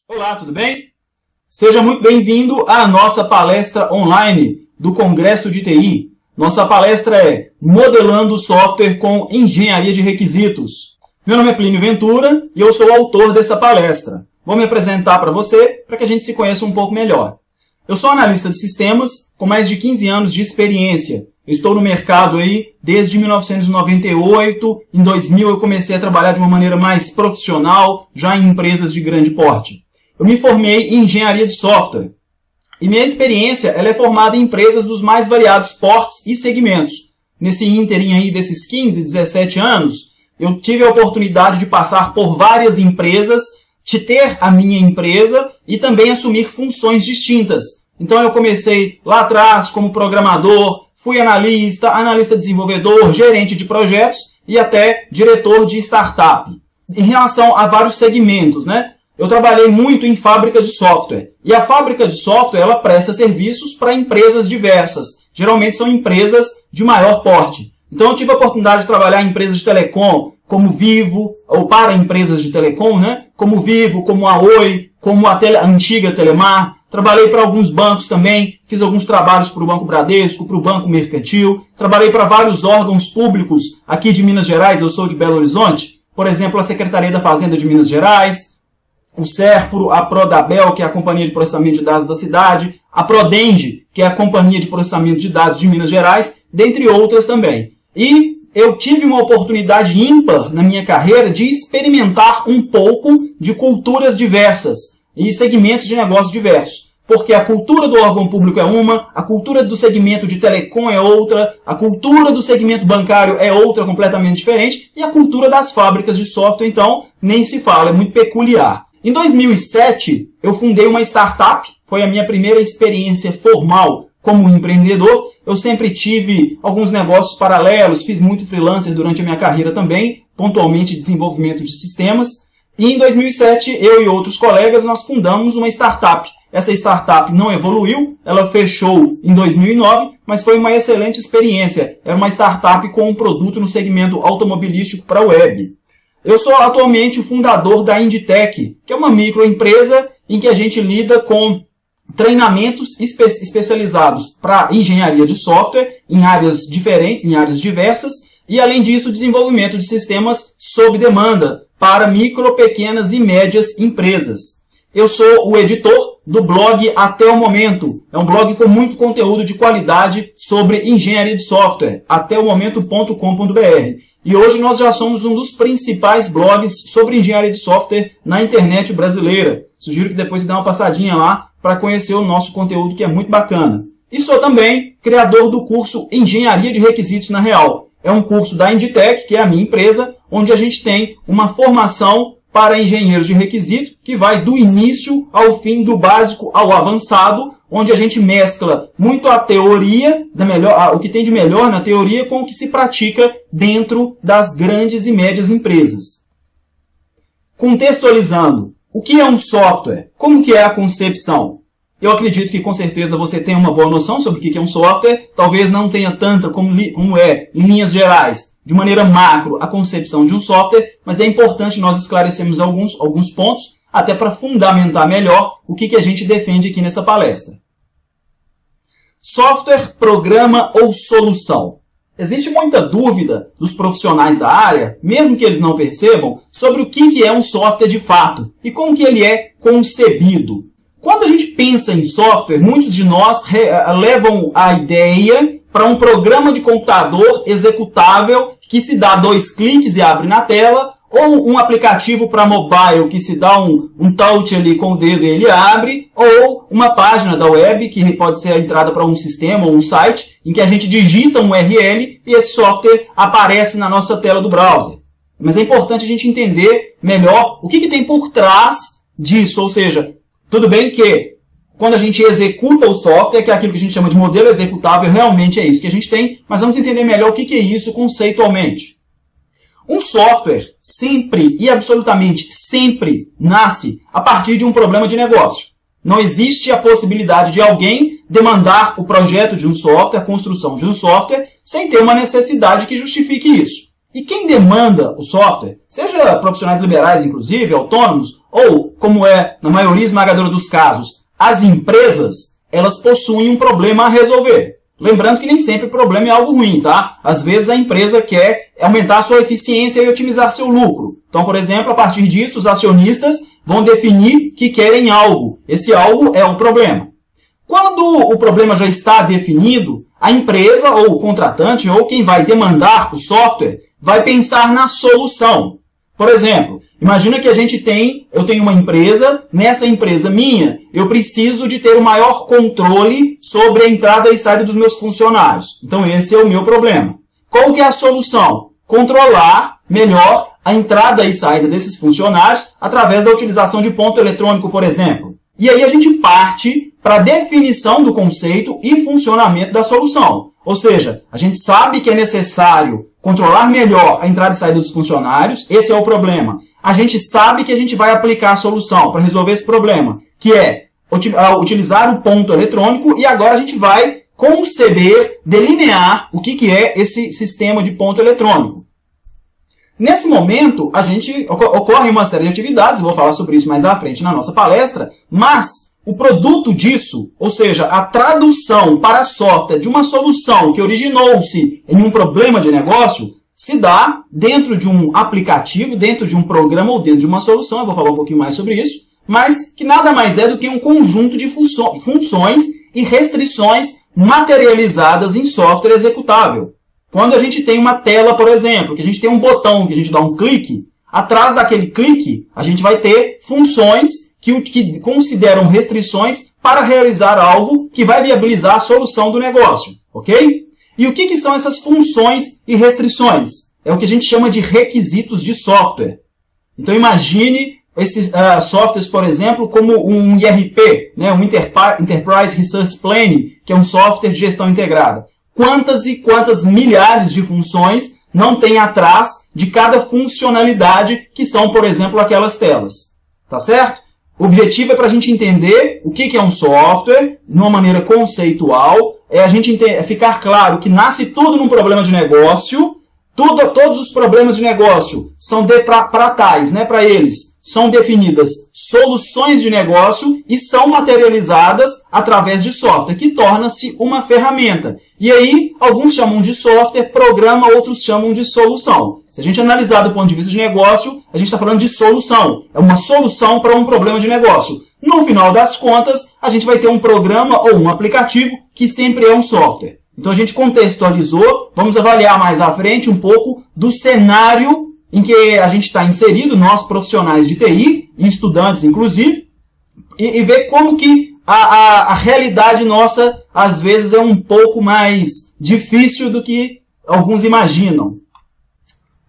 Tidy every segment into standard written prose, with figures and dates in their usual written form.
Olá, tudo bem? Seja muito bem-vindo à nossa palestra online do Congresso de TI. Nossa palestra é Modelando Software com Engenharia de Requisitos. Meu nome é Plínio Ventura e eu sou o autor dessa palestra. Vou me apresentar para você para que a gente se conheça um pouco melhor. Eu sou analista de sistemas com mais de 15 anos de experiência. Eu estou no mercado aí desde 1998. Em 2000 eu comecei a trabalhar de uma maneira mais profissional, já em empresas de grande porte. Eu me formei em engenharia de software. E minha experiência ela é formada em empresas dos mais variados portes e segmentos. Nesse ínterim aí desses 15, 17 anos, eu tive a oportunidade de passar por várias empresas, de ter a minha empresa e também assumir funções distintas. Então eu comecei lá atrás como programador, fui analista desenvolvedor, gerente de projetos e até diretor de startup. Em relação a vários segmentos, né? Eu trabalhei muito em fábrica de software. E a fábrica de software, ela presta serviços para empresas diversas. Geralmente são empresas de maior porte. Então eu tive a oportunidade de trabalhar em empresas de telecom, como Vivo, ou para empresas de telecom, né? Como Vivo, como a Oi, como a antiga Telemar. Trabalhei para alguns bancos também, fiz alguns trabalhos para o Banco Bradesco, para o Banco Mercantil. Trabalhei para vários órgãos públicos aqui de Minas Gerais, eu sou de Belo Horizonte. Por exemplo, a Secretaria da Fazenda de Minas Gerais, o Serpro, a Prodabel, que é a Companhia de Processamento de Dados da cidade, a Prodenge, que é a Companhia de Processamento de Dados de Minas Gerais, dentre outras também. E eu tive uma oportunidade ímpar na minha carreira de experimentar um pouco de culturas diversas e segmentos de negócios diversos. Porque a cultura do órgão público é uma, a cultura do segmento de telecom é outra, a cultura do segmento bancário é outra completamente diferente, e a cultura das fábricas de software, então, nem se fala, é muito peculiar. Em 2007, eu fundei uma startup, foi a minha primeira experiência formal como empreendedor. Eu sempre tive alguns negócios paralelos, fiz muito freelancer durante a minha carreira também, pontualmente desenvolvimento de sistemas. E em 2007, eu e outros colegas, nós fundamos uma startup. Essa startup não evoluiu, ela fechou em 2009, mas foi uma excelente experiência. Era uma startup com um produto no segmento automobilístico para a web. Eu sou atualmente o fundador da Inditec, que é uma microempresa em que a gente lida com treinamentos especializados para engenharia de software em áreas diferentes, em áreas diversas, e além disso, desenvolvimento de sistemas sob demanda para micro, pequenas e médias empresas. Eu sou o editor do blog Até o Momento. É um blog com muito conteúdo de qualidade sobre engenharia de software, ateomomento.com.br. E hoje nós já somos um dos principais blogs sobre engenharia de software na internet brasileira. Sugiro que depois você dê uma passadinha lá para conhecer o nosso conteúdo, que é muito bacana. E sou também criador do curso Engenharia de Requisitos na Real. É um curso da Inditec, que é a minha empresa, onde a gente tem uma formação para engenheiros de requisito, que vai do início ao fim, do básico ao avançado, onde a gente mescla muito a teoria, o que tem de melhor na teoria, com o que se pratica dentro das grandes e médias empresas. Contextualizando, o que é um software? Como que é a concepção? Eu acredito que com certeza você tem uma boa noção sobre o que é um software, talvez não tenha tanta como é, em linhas gerais, de maneira macro, a concepção de um software, mas é importante nós esclarecermos alguns pontos, até para fundamentar melhor o que a gente defende aqui nessa palestra. Software, programa ou solução? Existe muita dúvida dos profissionais da área, mesmo que eles não percebam, sobre o que é um software de fato e como que ele é concebido. Quando a gente pensa em software, muitos de nós levam a ideia para um programa de computador executável que se dá 2 cliques e abre na tela, ou um aplicativo para mobile que se dá um touch ali com o dedo e ele abre, ou uma página da web que pode ser a entrada para um sistema ou um site em que a gente digita um URL e esse software aparece na nossa tela do browser. Mas é importante a gente entender melhor o que tem por trás disso, ou seja, tudo bem que quando a gente executa o software, que é aquilo que a gente chama de modelo executável, realmente é isso que a gente tem, mas vamos entender melhor o que é isso conceitualmente. Um software sempre e absolutamente sempre nasce a partir de um problema de negócio. Não existe a possibilidade de alguém demandar o projeto de um software, a construção de um software, sem ter uma necessidade que justifique isso. E quem demanda o software, seja profissionais liberais, inclusive, autônomos, ou, como é na maioria esmagadora dos casos, as empresas, elas possuem um problema a resolver. Lembrando que nem sempre o problema é algo ruim, tá? Às vezes a empresa quer aumentar a sua eficiência e otimizar seu lucro. Então, por exemplo, a partir disso, os acionistas vão definir que querem algo. Esse algo é o problema. Quando o problema já está definido, a empresa ou o contratante ou quem vai demandar o software vai pensar na solução. Por exemplo, imagina que eu tenho uma empresa, nessa empresa minha, eu preciso de ter o maior controle sobre a entrada e saída dos meus funcionários. Então esse é o meu problema. Qual que é a solução? Controlar melhor a entrada e saída desses funcionários através da utilização de ponto eletrônico, por exemplo. E aí a gente parte para a definição do conceito e funcionamento da solução. Ou seja, a gente sabe que é necessário controlar melhor a entrada e saída dos funcionários, esse é o problema. A gente sabe que a gente vai aplicar a solução para resolver esse problema, que é utilizar o ponto eletrônico, e agora a gente vai conceber, delinear o que é esse sistema de ponto eletrônico. Nesse momento, ocorre uma série de atividades, eu vou falar sobre isso mais à frente na nossa palestra, mas o produto disso, ou seja, a tradução para software de uma solução que originou-se em um problema de negócio, se dá dentro de um aplicativo, dentro de um programa ou dentro de uma solução, eu vou falar um pouquinho mais sobre isso, mas que nada mais é do que um conjunto de funções e restrições materializadas em software executável. Quando a gente tem uma tela, por exemplo, que a gente tem um botão que a gente dá um clique, atrás daquele clique a gente vai ter funções que consideram restrições para realizar algo que vai viabilizar a solução do negócio, ok? E o que são essas funções e restrições? É o que a gente chama de requisitos de software. Então imagine esses softwares, por exemplo, como um IRP, né, um Enterprise Resource Planning, que é um software de gestão integrada. Quantas e quantas milhares de funções não tem atrás de cada funcionalidade que são, por exemplo, aquelas telas. Tá certo? O objetivo é para a gente entender o que é um software, de uma maneira conceitual, é ficar claro que nasce tudo num problema de negócio, todos os problemas de negócio são para tais, né, para eles, são definidas soluções de negócio e são materializadas através de software, que torna-se uma ferramenta. E aí, alguns chamam de software, programa, outros chamam de solução. Se a gente analisar do ponto de vista de negócio, a gente está falando de solução. É uma solução para um problema de negócio. No final das contas, a gente vai ter um programa ou um aplicativo que sempre é um software. Então a gente contextualizou, vamos avaliar mais à frente um pouco do cenário em que a gente está inserido, nós profissionais de TI, e estudantes inclusive, e ver como que a realidade nossa, às vezes, é um pouco mais difícil do que alguns imaginam.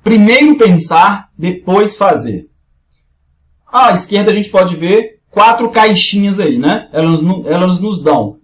Primeiro pensar, depois fazer. À esquerda a gente pode ver 4 caixinhas aí, né? Elas nos dão,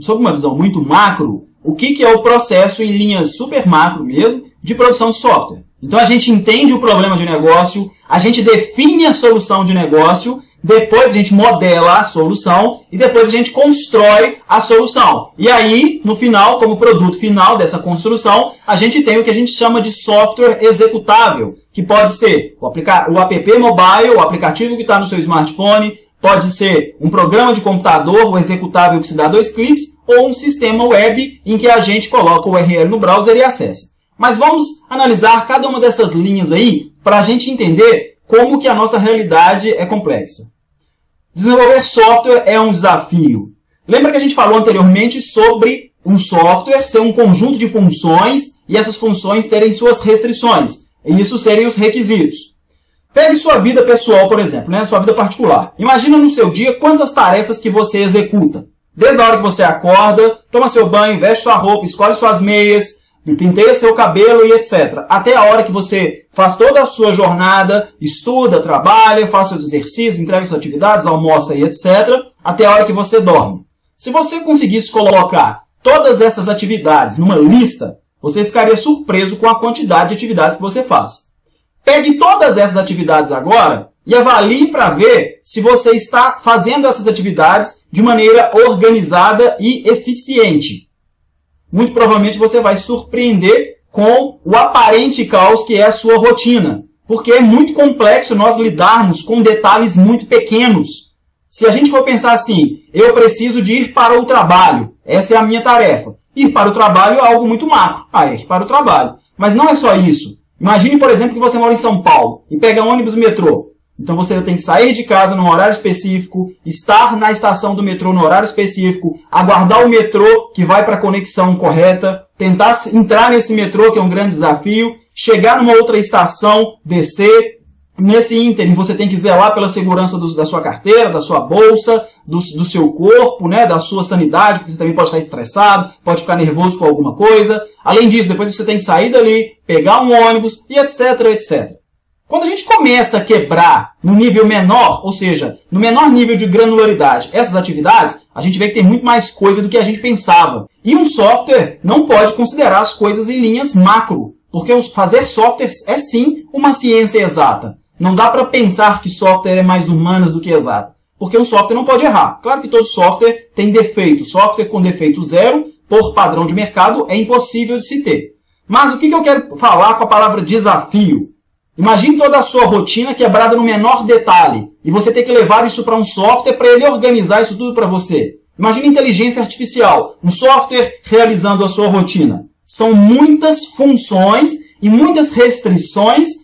sob uma visão muito macro, o que é o processo em linhas super macro mesmo, de produção de software. Então a gente entende o problema de negócio, a gente define a solução de negócio, depois a gente modela a solução e depois a gente constrói a solução. E aí, no final, como produto final dessa construção, a gente tem o que a gente chama de software executável, que pode ser o app mobile, o aplicativo que está no seu smartphone, pode ser um programa de computador, o executável que se dá 2 cliques, ou um sistema web em que a gente coloca o URL no browser e acessa. Mas vamos analisar cada uma dessas linhas aí para a gente entender como que a nossa realidade é complexa. Desenvolver software é um desafio. Lembra que a gente falou anteriormente sobre um software ser um conjunto de funções e essas funções terem suas restrições. E isso serem os requisitos. Pegue sua vida pessoal, por exemplo, né? Sua vida particular. Imagina no seu dia quantas tarefas que você executa. Desde a hora que você acorda, toma seu banho, veste sua roupa, escolhe suas meias, penteia seu cabelo e etc. Até a hora que você faz toda a sua jornada, estuda, trabalha, faz seus exercícios, entrega suas atividades, almoça e etc. Até a hora que você dorme. Se você conseguisse colocar todas essas atividades numa lista, você ficaria surpreso com a quantidade de atividades que você faz. Pegue todas essas atividades agora e avalie para ver se você está fazendo essas atividades de maneira organizada e eficiente. Muito provavelmente você vai surpreender com o aparente caos que é a sua rotina. Porque é muito complexo nós lidarmos com detalhes muito pequenos. Se a gente for pensar assim, eu preciso de ir para o trabalho, essa é a minha tarefa. Ir para o trabalho é algo muito macro. Ir para o trabalho. Mas não é só isso. Imagine, por exemplo, que você mora em São Paulo e pega ônibus e metrô. Então você tem que sair de casa num horário específico, estar na estação do metrô no horário específico, aguardar o metrô que vai para a conexão correta, tentar entrar nesse metrô, que é um grande desafio, chegar numa outra estação, descer. Nesse ínterim, você tem que zelar pela segurança da sua carteira, da sua bolsa, do seu corpo, né, da sua sanidade, porque você também pode estar estressado, pode ficar nervoso com alguma coisa. Além disso, depois você tem que sair dali, pegar um ônibus e etc, etc. Quando a gente começa a quebrar no nível menor, ou seja, no menor nível de granularidade, essas atividades, a gente vê que tem muito mais coisa do que a gente pensava. E um software não pode considerar as coisas em linhas macro, porque fazer softwares é sim uma ciência exata. Não dá para pensar que software é mais humanas do que exato, porque um software não pode errar. Claro que todo software tem defeito. Software com defeito zero, por padrão de mercado, é impossível de se ter. Mas o que eu quero falar com a palavra desafio? Imagine toda a sua rotina quebrada no menor detalhe, e você ter que levar isso para um software para ele organizar isso tudo para você. Imagine inteligência artificial, um software realizando a sua rotina. São muitas funções e muitas restrições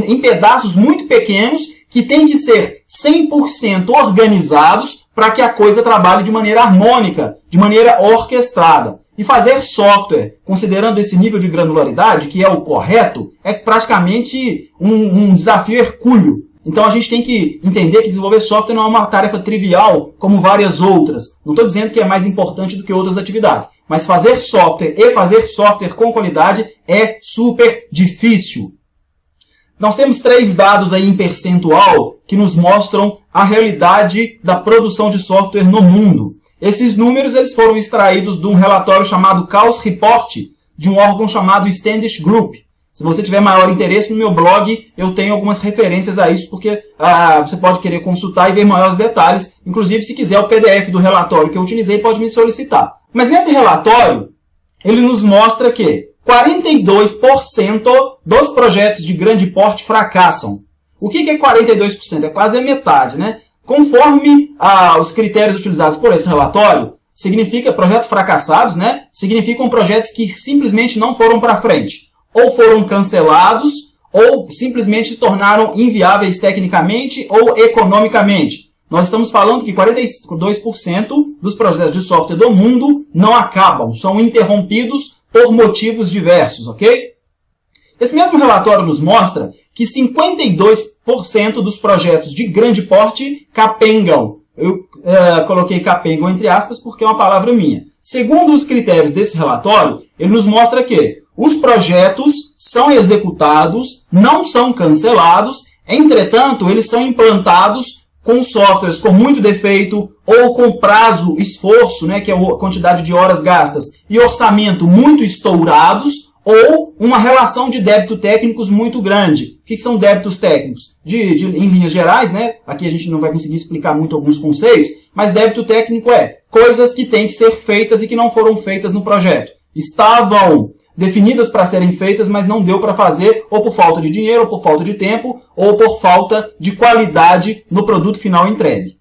em pedaços muito pequenos que têm que ser 100% organizados para que a coisa trabalhe de maneira harmônica, de maneira orquestrada. E fazer software, considerando esse nível de granularidade, que é o correto, é praticamente um desafio hercúleo. Então a gente tem que entender que desenvolver software não é uma tarefa trivial como várias outras. Não estou dizendo que é mais importante do que outras atividades. Mas fazer software e fazer software com qualidade é super difícil. Nós temos 3 dados aí em percentual que nos mostram a realidade da produção de software no mundo. Esses números eles foram extraídos de um relatório chamado Chaos Report, de um órgão chamado Standish Group. Se você tiver maior interesse, no meu blog eu tenho algumas referências a isso, porque você pode querer consultar e ver maiores detalhes. Inclusive, se quiser o PDF do relatório que eu utilizei, pode me solicitar. Mas nesse relatório, ele nos mostra que 42% dos projetos de grande porte fracassam. O que é 42%? É quase a metade, né? Conforme os critérios utilizados por esse relatório, significa projetos fracassados, né? Significam projetos que simplesmente não foram para frente. Ou foram cancelados, ou simplesmente se tornaram inviáveis tecnicamente ou economicamente. Nós estamos falando que 42% dos projetos de software do mundo não acabam, são interrompidos por motivos diversos, ok? Esse mesmo relatório nos mostra que 52% dos projetos de grande porte capengam. Eu coloquei capengam entre aspas porque é uma palavra minha. Segundo os critérios desse relatório, ele nos mostra que os projetos são executados, não são cancelados, entretanto, eles são implantados com softwares com muito defeito ou com prazo, esforço, né, que é a quantidade de horas gastas, e orçamento muito estourados, ou uma relação de débito técnicos muito grande. O que são débitos técnicos? Em linhas gerais, né? Aqui a gente não vai conseguir explicar muito alguns conceitos, mas débito técnico é coisas que têm que ser feitas e que não foram feitas no projeto. Estavam definidas para serem feitas, mas não deu para fazer, ou por falta de dinheiro, ou por falta de tempo, ou por falta de qualidade no produto final entregue.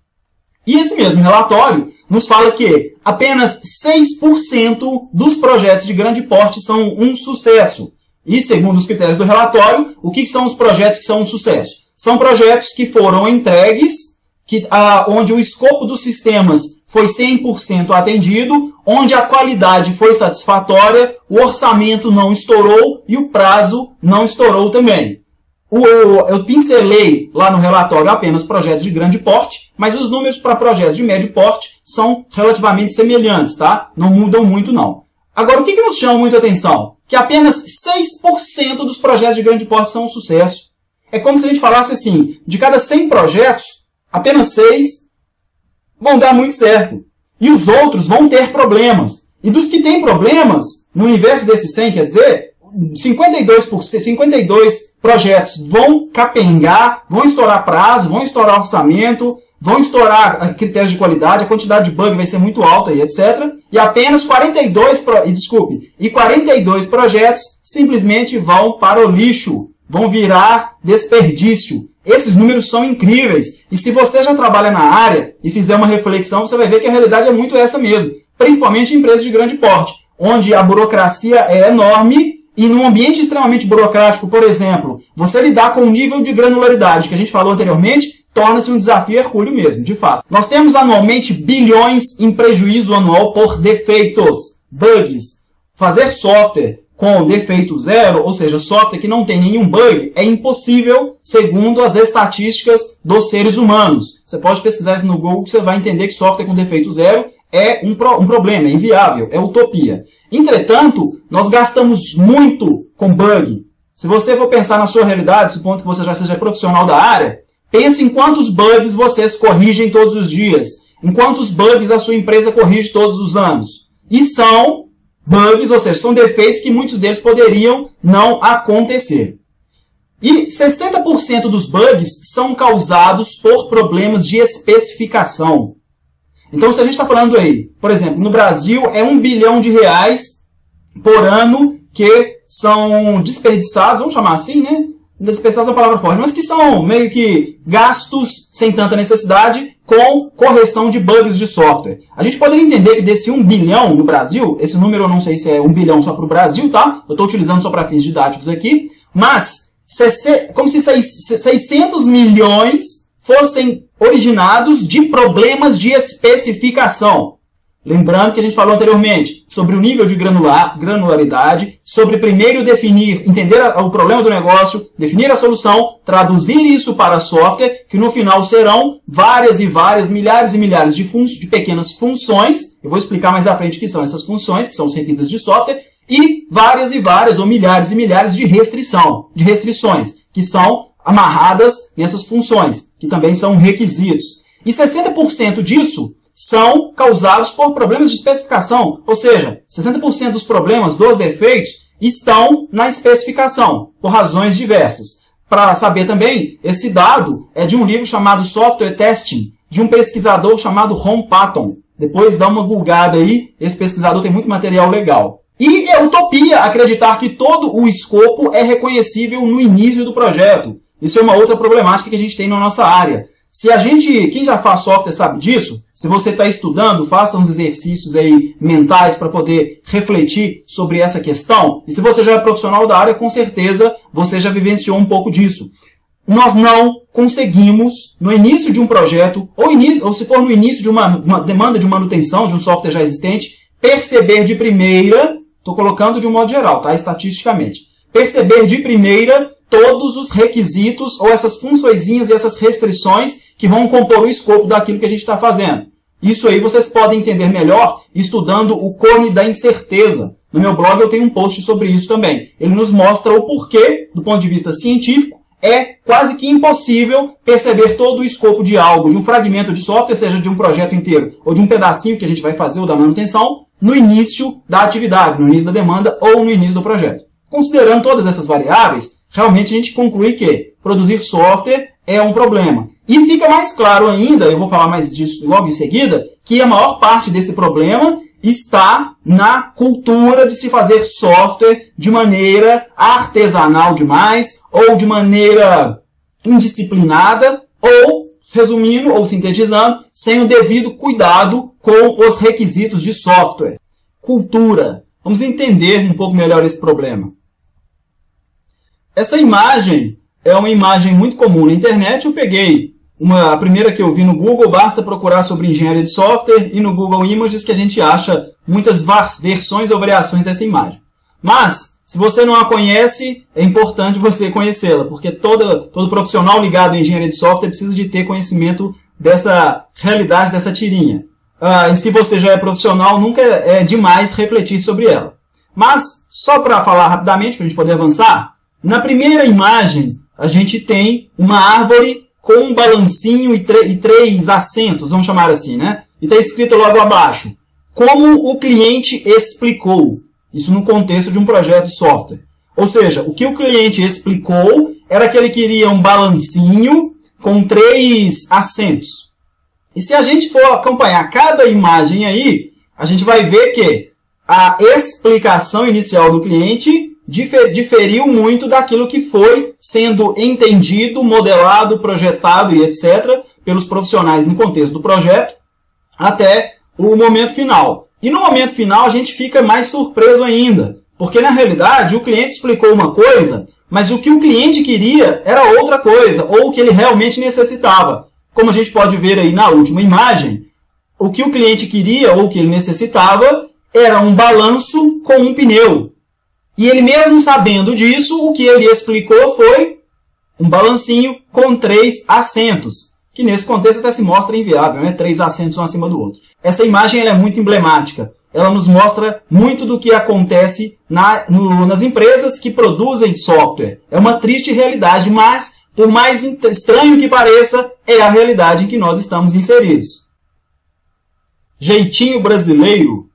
E esse mesmo relatório nos fala que apenas 6% dos projetos de grande porte são um sucesso. E, segundo os critérios do relatório, o que são os projetos que são um sucesso? São projetos que foram entregues, onde o escopo dos sistemas foi 100% atendido, onde a qualidade foi satisfatória, o orçamento não estourou e o prazo não estourou também. Eu pincelei lá no relatório apenas projetos de grande porte, mas os números para projetos de médio porte são relativamente semelhantes, tá? Não mudam muito, não. Agora, o que nos chama muito a atenção? Que apenas 6% dos projetos de grande porte são um sucesso. É como se a gente falasse assim, de cada 100 projetos, apenas 6 vão dar muito certo. E os outros vão ter problemas. E dos que têm problemas, no inverso desses 100, quer dizer, 52 projetos vão capengar, vão estourar prazo, vão estourar orçamento, vão estourar critérios de qualidade, a quantidade de bug vai ser muito alta e etc. E apenas 42 projetos simplesmente vão para o lixo, vão virar desperdício. Esses números são incríveis. E se você já trabalha na área e fizer uma reflexão, você vai ver que a realidade é muito essa mesmo. Principalmente em empresas de grande porte, onde a burocracia é enorme e num ambiente extremamente burocrático, por exemplo, você lidar com o nível de granularidade que a gente falou anteriormente, torna-se um desafio hercúleo mesmo, de fato. Nós temos anualmente bilhões em prejuízo anual por defeitos, bugs. Fazer software com defeito zero, ou seja, software que não tem nenhum bug, é impossível segundo as estatísticas dos seres humanos. Você pode pesquisar isso no Google que você vai entender que software com defeito zero é um problema, é inviável, é utopia. Entretanto, nós gastamos muito com bug. Se você for pensar na sua realidade, supondo que você já seja profissional da área, pense em quantos bugs vocês corrigem todos os dias, em quantos bugs a sua empresa corrige todos os anos. E são bugs, ou seja, são defeitos que muitos deles poderiam não acontecer. E 60% dos bugs são causados por problemas de especificação. Então, se a gente está falando aí, por exemplo, no Brasil é R$1 bilhão por ano que são desperdiçados, vamos chamar assim, né? Desperdiçados é uma palavra forte, mas que são meio que gastos sem tanta necessidade com correção de bugs de software. A gente poderia entender que desse 1 bilhão no Brasil, esse número eu não sei se é 1 bilhão só para o Brasil, tá? Eu estou utilizando só para fins didáticos aqui, mas como se 600 milhões fossem originados de problemas de especificação. Lembrando que a gente falou anteriormente sobre o nível de granularidade, sobre primeiro definir, entender o problema do negócio, definir a solução, traduzir isso para software, que no final serão várias e várias, milhares e milhares de pequenas funções. Eu vou explicar mais à frente o que são essas funções, que são os requisitos de software, e várias e várias, ou milhares e milhares de restrições, que são amarradas nessas funções, que também são requisitos. E 60% disso são causados por problemas de especificação, ou seja, 60% dos problemas, dos defeitos, estão na especificação, por razões diversas. Para saber também, esse dado é de um livro chamado Software Testing, de um pesquisador chamado Ron Patton. Depois dá uma googada aí, esse pesquisador tem muito material legal. E é utopia acreditar que todo o escopo é reconhecível no início do projeto. Isso é uma outra problemática que a gente tem na nossa área. Quem já faz software sabe disso. Se você está estudando, faça uns exercícios aí mentais para poder refletir sobre essa questão. E se você já é profissional da área, com certeza você já vivenciou um pouco disso. Nós não conseguimos, no início de um projeto, ou se for no início de uma demanda de manutenção de um software já existente, perceber de primeira, estou colocando de um modo geral, tá? Estatisticamente, perceber de primeira todos os requisitos ou essas funçõezinhas e essas restrições que vão compor o escopo daquilo que a gente está fazendo. Isso aí vocês podem entender melhor estudando o cone da incerteza. No meu blog eu tenho um post sobre isso também. Ele nos mostra o porquê, do ponto de vista científico, é quase que impossível perceber todo o escopo de algo, de um fragmento de software, seja de um projeto inteiro ou de um pedacinho que a gente vai fazer ou da manutenção, no início da atividade, no início da demanda ou no início do projeto. Considerando todas essas variáveis, realmente a gente conclui que produzir software é um problema. E fica mais claro ainda, eu vou falar mais disso logo em seguida, que a maior parte desse problema está na cultura de se fazer software de maneira artesanal demais, ou de maneira indisciplinada, ou, resumindo ou sintetizando, sem o devido cuidado com os requisitos de software. Cultura. Vamos entender um pouco melhor esse problema. Essa imagem é uma imagem muito comum na internet. Eu peguei a primeira que eu vi no Google, basta procurar sobre engenharia de software e no Google Images que a gente acha muitas versões ou variações dessa imagem. Mas, se você não a conhece, é importante você conhecê-la, porque todo profissional ligado em engenharia de software precisa de ter conhecimento dessa realidade, dessa tirinha. E se você já é profissional, nunca é demais refletir sobre ela. Mas, só para falar rapidamente, para a gente poder avançar, na primeira imagem, a gente tem uma árvore com um balancinho e 3 assentos, vamos chamar assim, né? E está escrito logo abaixo, como o cliente explicou. Isso no contexto de um projeto de software. Ou seja, o que o cliente explicou era que ele queria um balancinho com 3 assentos. E se a gente for acompanhar cada imagem aí, a gente vai ver que a explicação inicial do cliente diferiu muito daquilo que foi sendo entendido, modelado, projetado e etc. pelos profissionais no contexto do projeto até o momento final. E no momento final a gente fica mais surpreso ainda, porque na realidade o cliente explicou uma coisa, mas o que o cliente queria era outra coisa, ou o que ele realmente necessitava. Como a gente pode ver aí na última imagem, o que o cliente queria ou o que ele necessitava era um balanço com um pneu. E ele mesmo sabendo disso, o que ele explicou foi um balancinho com 3 assentos, que nesse contexto até se mostra inviável, né? 3 assentos um acima do outro. Essa imagem ela é muito emblemática. Ela nos mostra muito do que acontece nas empresas que produzem software. É uma triste realidade, mas, por mais estranho que pareça, é a realidade em que nós estamos inseridos. Jeitinho brasileiro,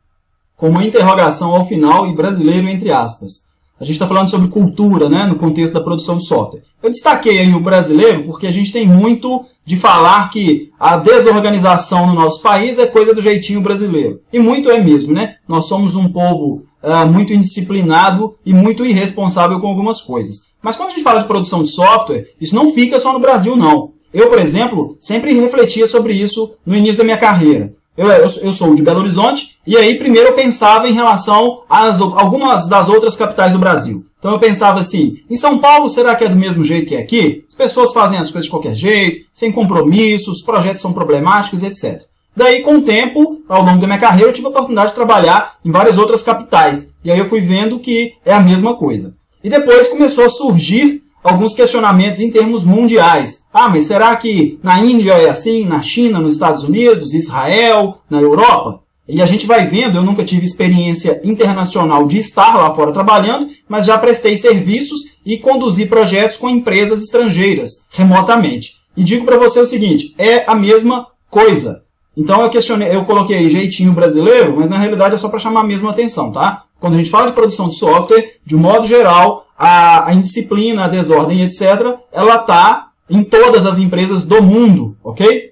com uma interrogação ao final e brasileiro entre aspas. A gente está falando sobre cultura, né, no contexto da produção de software. Eu destaquei aí o brasileiro porque a gente tem muito de falar que a desorganização no nosso país é coisa do jeitinho brasileiro. E muito é mesmo, né? Nós somos um povo muito indisciplinado e muito irresponsável com algumas coisas. Mas quando a gente fala de produção de software, isso não fica só no Brasil, não. Eu, por exemplo, sempre refletia sobre isso no início da minha carreira. Eu sou de Belo Horizonte, e aí primeiro eu pensava em relação a algumas das outras capitais do Brasil. Então eu pensava assim, em São Paulo será que é do mesmo jeito que é aqui? As pessoas fazem as coisas de qualquer jeito, sem compromisso, os projetos são problemáticos, etc. Daí, com o tempo, ao longo da minha carreira, eu tive a oportunidade de trabalhar em várias outras capitais. E aí eu fui vendo que é a mesma coisa. E depois começou a surgir alguns questionamentos em termos mundiais. Ah, mas será que na Índia é assim, na China, nos Estados Unidos, Israel, na Europa? E a gente vai vendo, eu nunca tive experiência internacional de estar lá fora trabalhando, mas já prestei serviços e conduzi projetos com empresas estrangeiras, remotamente. E digo para você o seguinte, é a mesma coisa. Então eu coloquei aí jeitinho brasileiro, mas na realidade é só para chamar a mesma atenção, tá? Quando a gente fala de produção de software, de um modo geral, a indisciplina, a desordem, etc., ela está em todas as empresas do mundo, ok?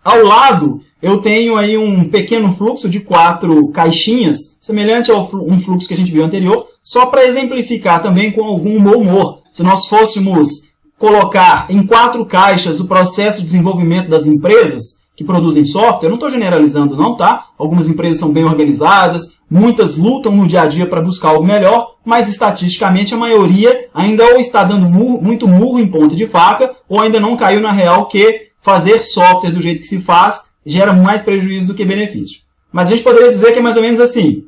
Ao lado, eu tenho aí um pequeno fluxo de 4 caixinhas, semelhante a um fluxo que a gente viu anterior, só para exemplificar também com algum bom humor. Se nós fôssemos colocar em 4 caixas o processo de desenvolvimento das empresas que produzem software, eu não estou generalizando não, tá? Algumas empresas são bem organizadas, muitas lutam no dia a dia para buscar algo melhor, mas estatisticamente a maioria ainda ou está dando muito murro em ponta de faca, ou ainda não caiu na real que fazer software do jeito que se faz gera mais prejuízo do que benefício. Mas a gente poderia dizer que é mais ou menos assim: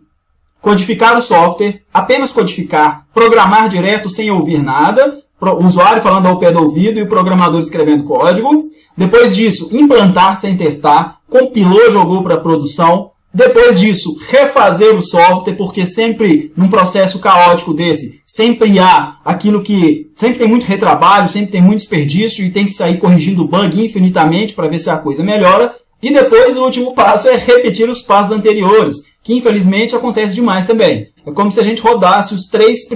codificar o software, apenas codificar, programar direto sem ouvir nada, o usuário falando ao pé do ouvido e o programador escrevendo código. Depois disso, implantar sem testar, compilou, jogou para produção. Depois disso, refazer o software, porque sempre, num processo caótico desse, sempre há aquilo que... Sempre tem muito retrabalho, sempre tem muito desperdício e tem que sair corrigindo o bug infinitamente para ver se a coisa melhora. E depois, o último passo é repetir os passos anteriores, que infelizmente acontece demais também. É como se a gente rodasse as 3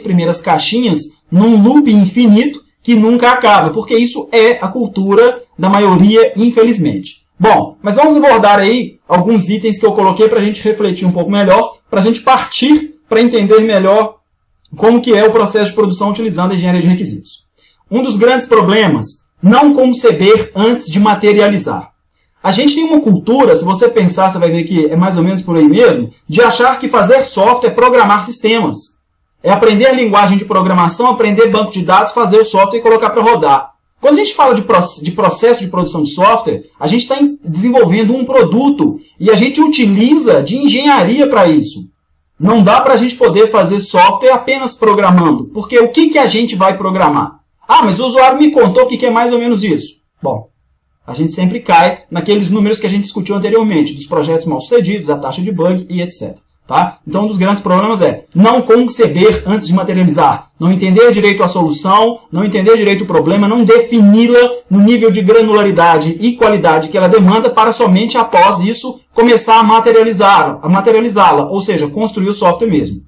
primeiras caixinhas num loop infinito que nunca acaba, porque isso é a cultura da maioria, infelizmente. Bom, mas vamos abordar aí alguns itens que eu coloquei para a gente refletir um pouco melhor, para a gente partir para entender melhor como que é o processo de produção utilizando a engenharia de requisitos. Um dos grandes problemas, não conceber antes de materializar. A gente tem uma cultura, se você pensar, você vai ver que é mais ou menos por aí mesmo, de achar que fazer software é programar sistemas. É aprender a linguagem de programação, aprender banco de dados, fazer o software e colocar para rodar. Quando a gente fala de processo de produção de software, a gente está desenvolvendo um produto e a gente utiliza de engenharia para isso. Não dá para a gente poder fazer software apenas programando, porque o que a gente vai programar? Ah, mas o usuário me contou o que é mais ou menos isso. Bom, a gente sempre cai naqueles números que a gente discutiu anteriormente, dos projetos mal-sucedidos, a taxa de bug e etc. Tá? Então, um dos grandes problemas é não conceber antes de materializar, não entender direito a solução, não entender direito o problema, não defini-la no nível de granularidade e qualidade que ela demanda para somente após isso começar a materializá-la, ou seja, construir o software mesmo.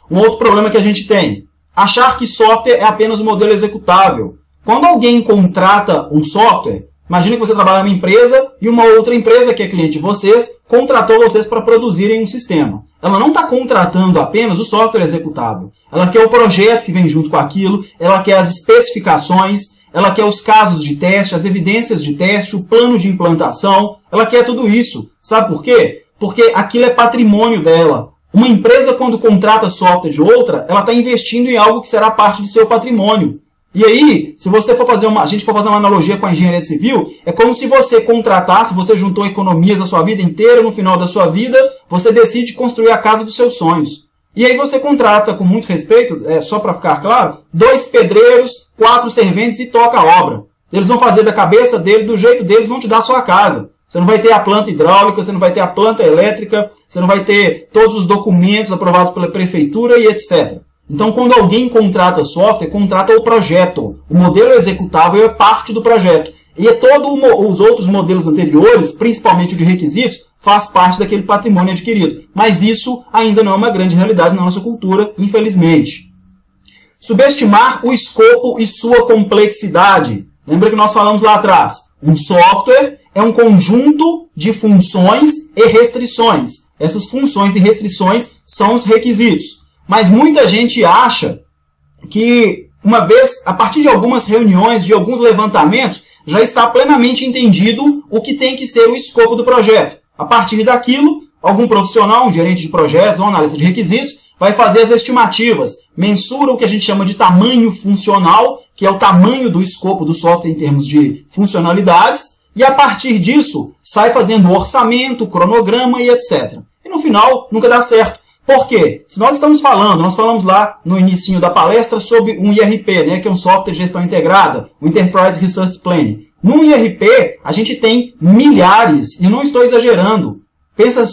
Um outro problema que a gente tem, achar que software é apenas um modelo executável. Quando alguém contrata um software, Imagina que você trabalha numa empresa e uma outra empresa que é cliente de vocês contratou vocês para produzirem um sistema. Ela não está contratando apenas o software executável. Ela quer o projeto que vem junto com aquilo, ela quer as especificações, ela quer os casos de teste, as evidências de teste, o plano de implantação, ela quer tudo isso. Sabe por quê? Porque aquilo é patrimônio dela. Uma empresa, quando contrata software de outra, ela está investindo em algo que será parte de seu patrimônio. E aí, se você for fazer a gente for fazer uma analogia com a engenharia civil, é como se você contratasse, você juntou economias a sua vida inteira, no final da sua vida, você decide construir a casa dos seus sonhos. E aí você contrata, com muito respeito, só para ficar claro, 2 pedreiros, 4 serventes e toca a obra. Eles vão fazer da cabeça dele, do jeito deles, vão te dar a sua casa. Você não vai ter a planta hidráulica, você não vai ter a planta elétrica, você não vai ter todos os documentos aprovados pela prefeitura e etc. Então, quando alguém contrata software, contrata o projeto. O modelo executável é parte do projeto. E todos os outros modelos anteriores, principalmente o de requisitos, faz parte daquele patrimônio adquirido. Mas isso ainda não é uma grande realidade na nossa cultura, infelizmente. Subestimar o escopo e sua complexidade. Lembra que nós falamos lá atrás? Um software é um conjunto de funções e restrições. Essas funções e restrições são os requisitos. Mas muita gente acha que, uma vez, a partir de algumas reuniões, de alguns levantamentos, já está plenamente entendido o que tem que ser o escopo do projeto. A partir daquilo, algum profissional, um gerente de projetos, um analista de requisitos, vai fazer as estimativas, mensura o que a gente chama de tamanho funcional, que é o tamanho do escopo do software em termos de funcionalidades, e a partir disso, sai fazendo orçamento, cronograma e etc. E no final, nunca dá certo. Por quê? Se nós estamos falando, nós falamos lá no início da palestra sobre um IRP, né, que é um software de gestão integrada, o Enterprise Resource Planning. No IRP, a gente tem milhares, e não estou exagerando. Pensa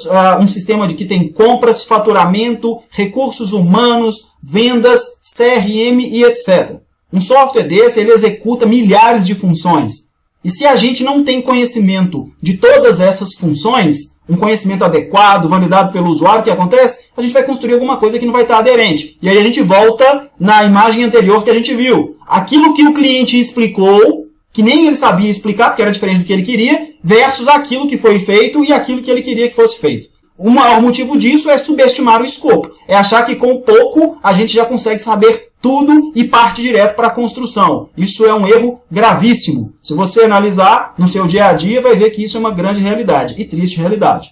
um sistema que tem compras, faturamento, recursos humanos, vendas, CRM e etc. Um software desse, ele executa milhares de funções. E se a gente não tem conhecimento de todas essas funções, um conhecimento adequado, validado pelo usuário, o que acontece? A gente vai construir alguma coisa que não vai estar aderente. E aí a gente volta na imagem anterior que a gente viu. Aquilo que o cliente explicou, que nem ele sabia explicar, porque era diferente do que ele queria, versus aquilo que foi feito e aquilo que ele queria que fosse feito. O maior motivo disso é subestimar o escopo. É achar que com pouco a gente já consegue saber tudo e parte direto para a construção. Isso é um erro gravíssimo. Se você analisar no seu dia a dia, vai ver que isso é uma grande realidade e triste realidade.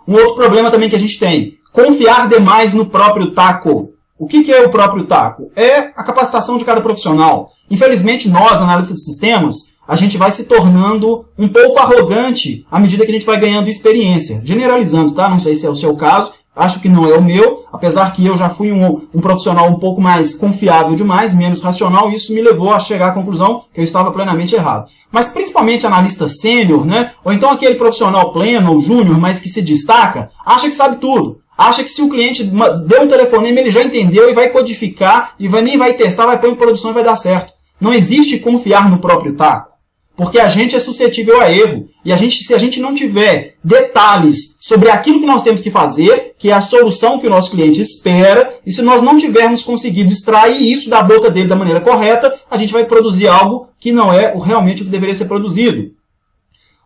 Um outro problema também que a gente tem, confiar demais no próprio taco. O que é o próprio taco? É a capacitação de cada profissional. Infelizmente, nós, analistas de sistemas, a gente vai se tornando um pouco arrogante à medida que a gente vai ganhando experiência. Generalizando, tá? Não sei se é o seu caso, acho que não é o meu, apesar que eu já fui um profissional um pouco mais confiável demais, menos racional, e isso me levou a chegar à conclusão que eu estava plenamente errado. Mas principalmente analista sênior, né? Ou então aquele profissional pleno ou júnior, mas que se destaca, acha que sabe tudo. Acha que se o cliente deu um telefonema, ele já entendeu e vai codificar, e nem vai testar, vai pôr em produção e vai dar certo. Não existe confiar no próprio taco. Porque a gente é suscetível a erro. E se a gente não tiver detalhes sobre aquilo que nós temos que fazer, que é a solução que o nosso cliente espera, e se nós não tivermos conseguido extrair isso da boca dele da maneira correta, a gente vai produzir algo que não é realmente o que deveria ser produzido.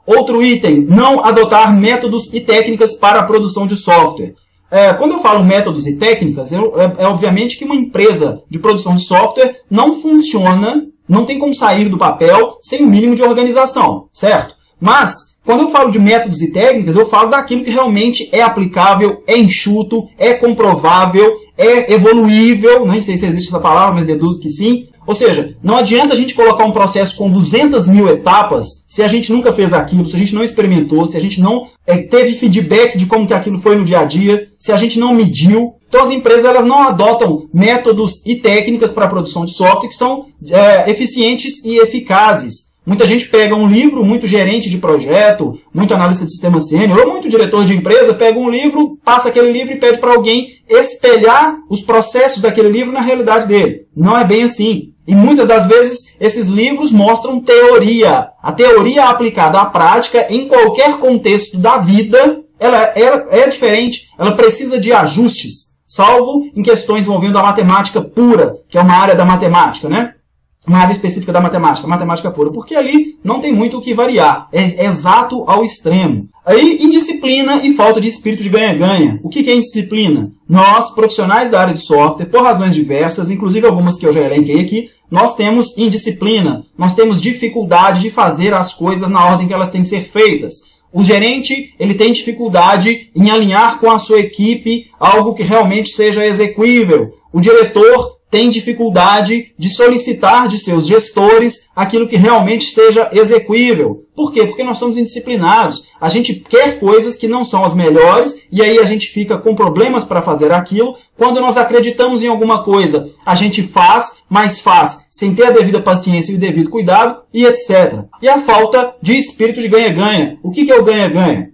Outro item, não adotar métodos e técnicas para a produção de software. Quando eu falo métodos e técnicas, é obviamente que uma empresa de produção de software não funciona, não tem como sair do papel sem o mínimo de organização, certo? Mas, quando eu falo de métodos e técnicas, eu falo daquilo que realmente é aplicável, é enxuto, é comprovável, é evoluível, nem sei se existe essa palavra, mas deduzo que sim. Ou seja, não adianta a gente colocar um processo com 200 mil etapas se a gente nunca fez aquilo, se a gente não experimentou, se a gente não teve feedback de como que aquilo foi no dia a dia, se a gente não mediu. Então as empresas elas não adotam métodos e técnicas para a produção de software que são eficientes e eficazes. Muita gente pega um livro, muito gerente de projeto, muito analista de sistema sênior, ou muito diretor de empresa, pega um livro, passa aquele livro e pede para alguém espelhar os processos daquele livro na realidade dele. Não é bem assim. E muitas das vezes esses livros mostram teoria. A teoria aplicada à prática em qualquer contexto da vida, ela é diferente, ela precisa de ajustes, salvo em questões envolvendo a matemática pura, que é uma área da matemática, né? uma área específica da matemática, matemática pura, porque ali não tem muito o que variar, é exato ao extremo. Aí, indisciplina e falta de espírito de ganha-ganha. O que é indisciplina? Nós, profissionais da área de software, por razões diversas, inclusive algumas que eu já elenquei aqui, nós temos indisciplina, nós temos dificuldade de fazer as coisas na ordem que elas têm que ser feitas. O gerente, ele tem dificuldade em alinhar com a sua equipe algo que realmente seja execuível. O diretor tem dificuldade de solicitar de seus gestores aquilo que realmente seja execuível. Por quê? Porque nós somos indisciplinados. A gente quer coisas que não são as melhores e aí a gente fica com problemas para fazer aquilo. Quando nós acreditamos em alguma coisa, a gente faz, mas faz sem ter a devida paciência e o devido cuidado e etc. E a falta de espírito de ganha-ganha. O que é o ganha-ganha?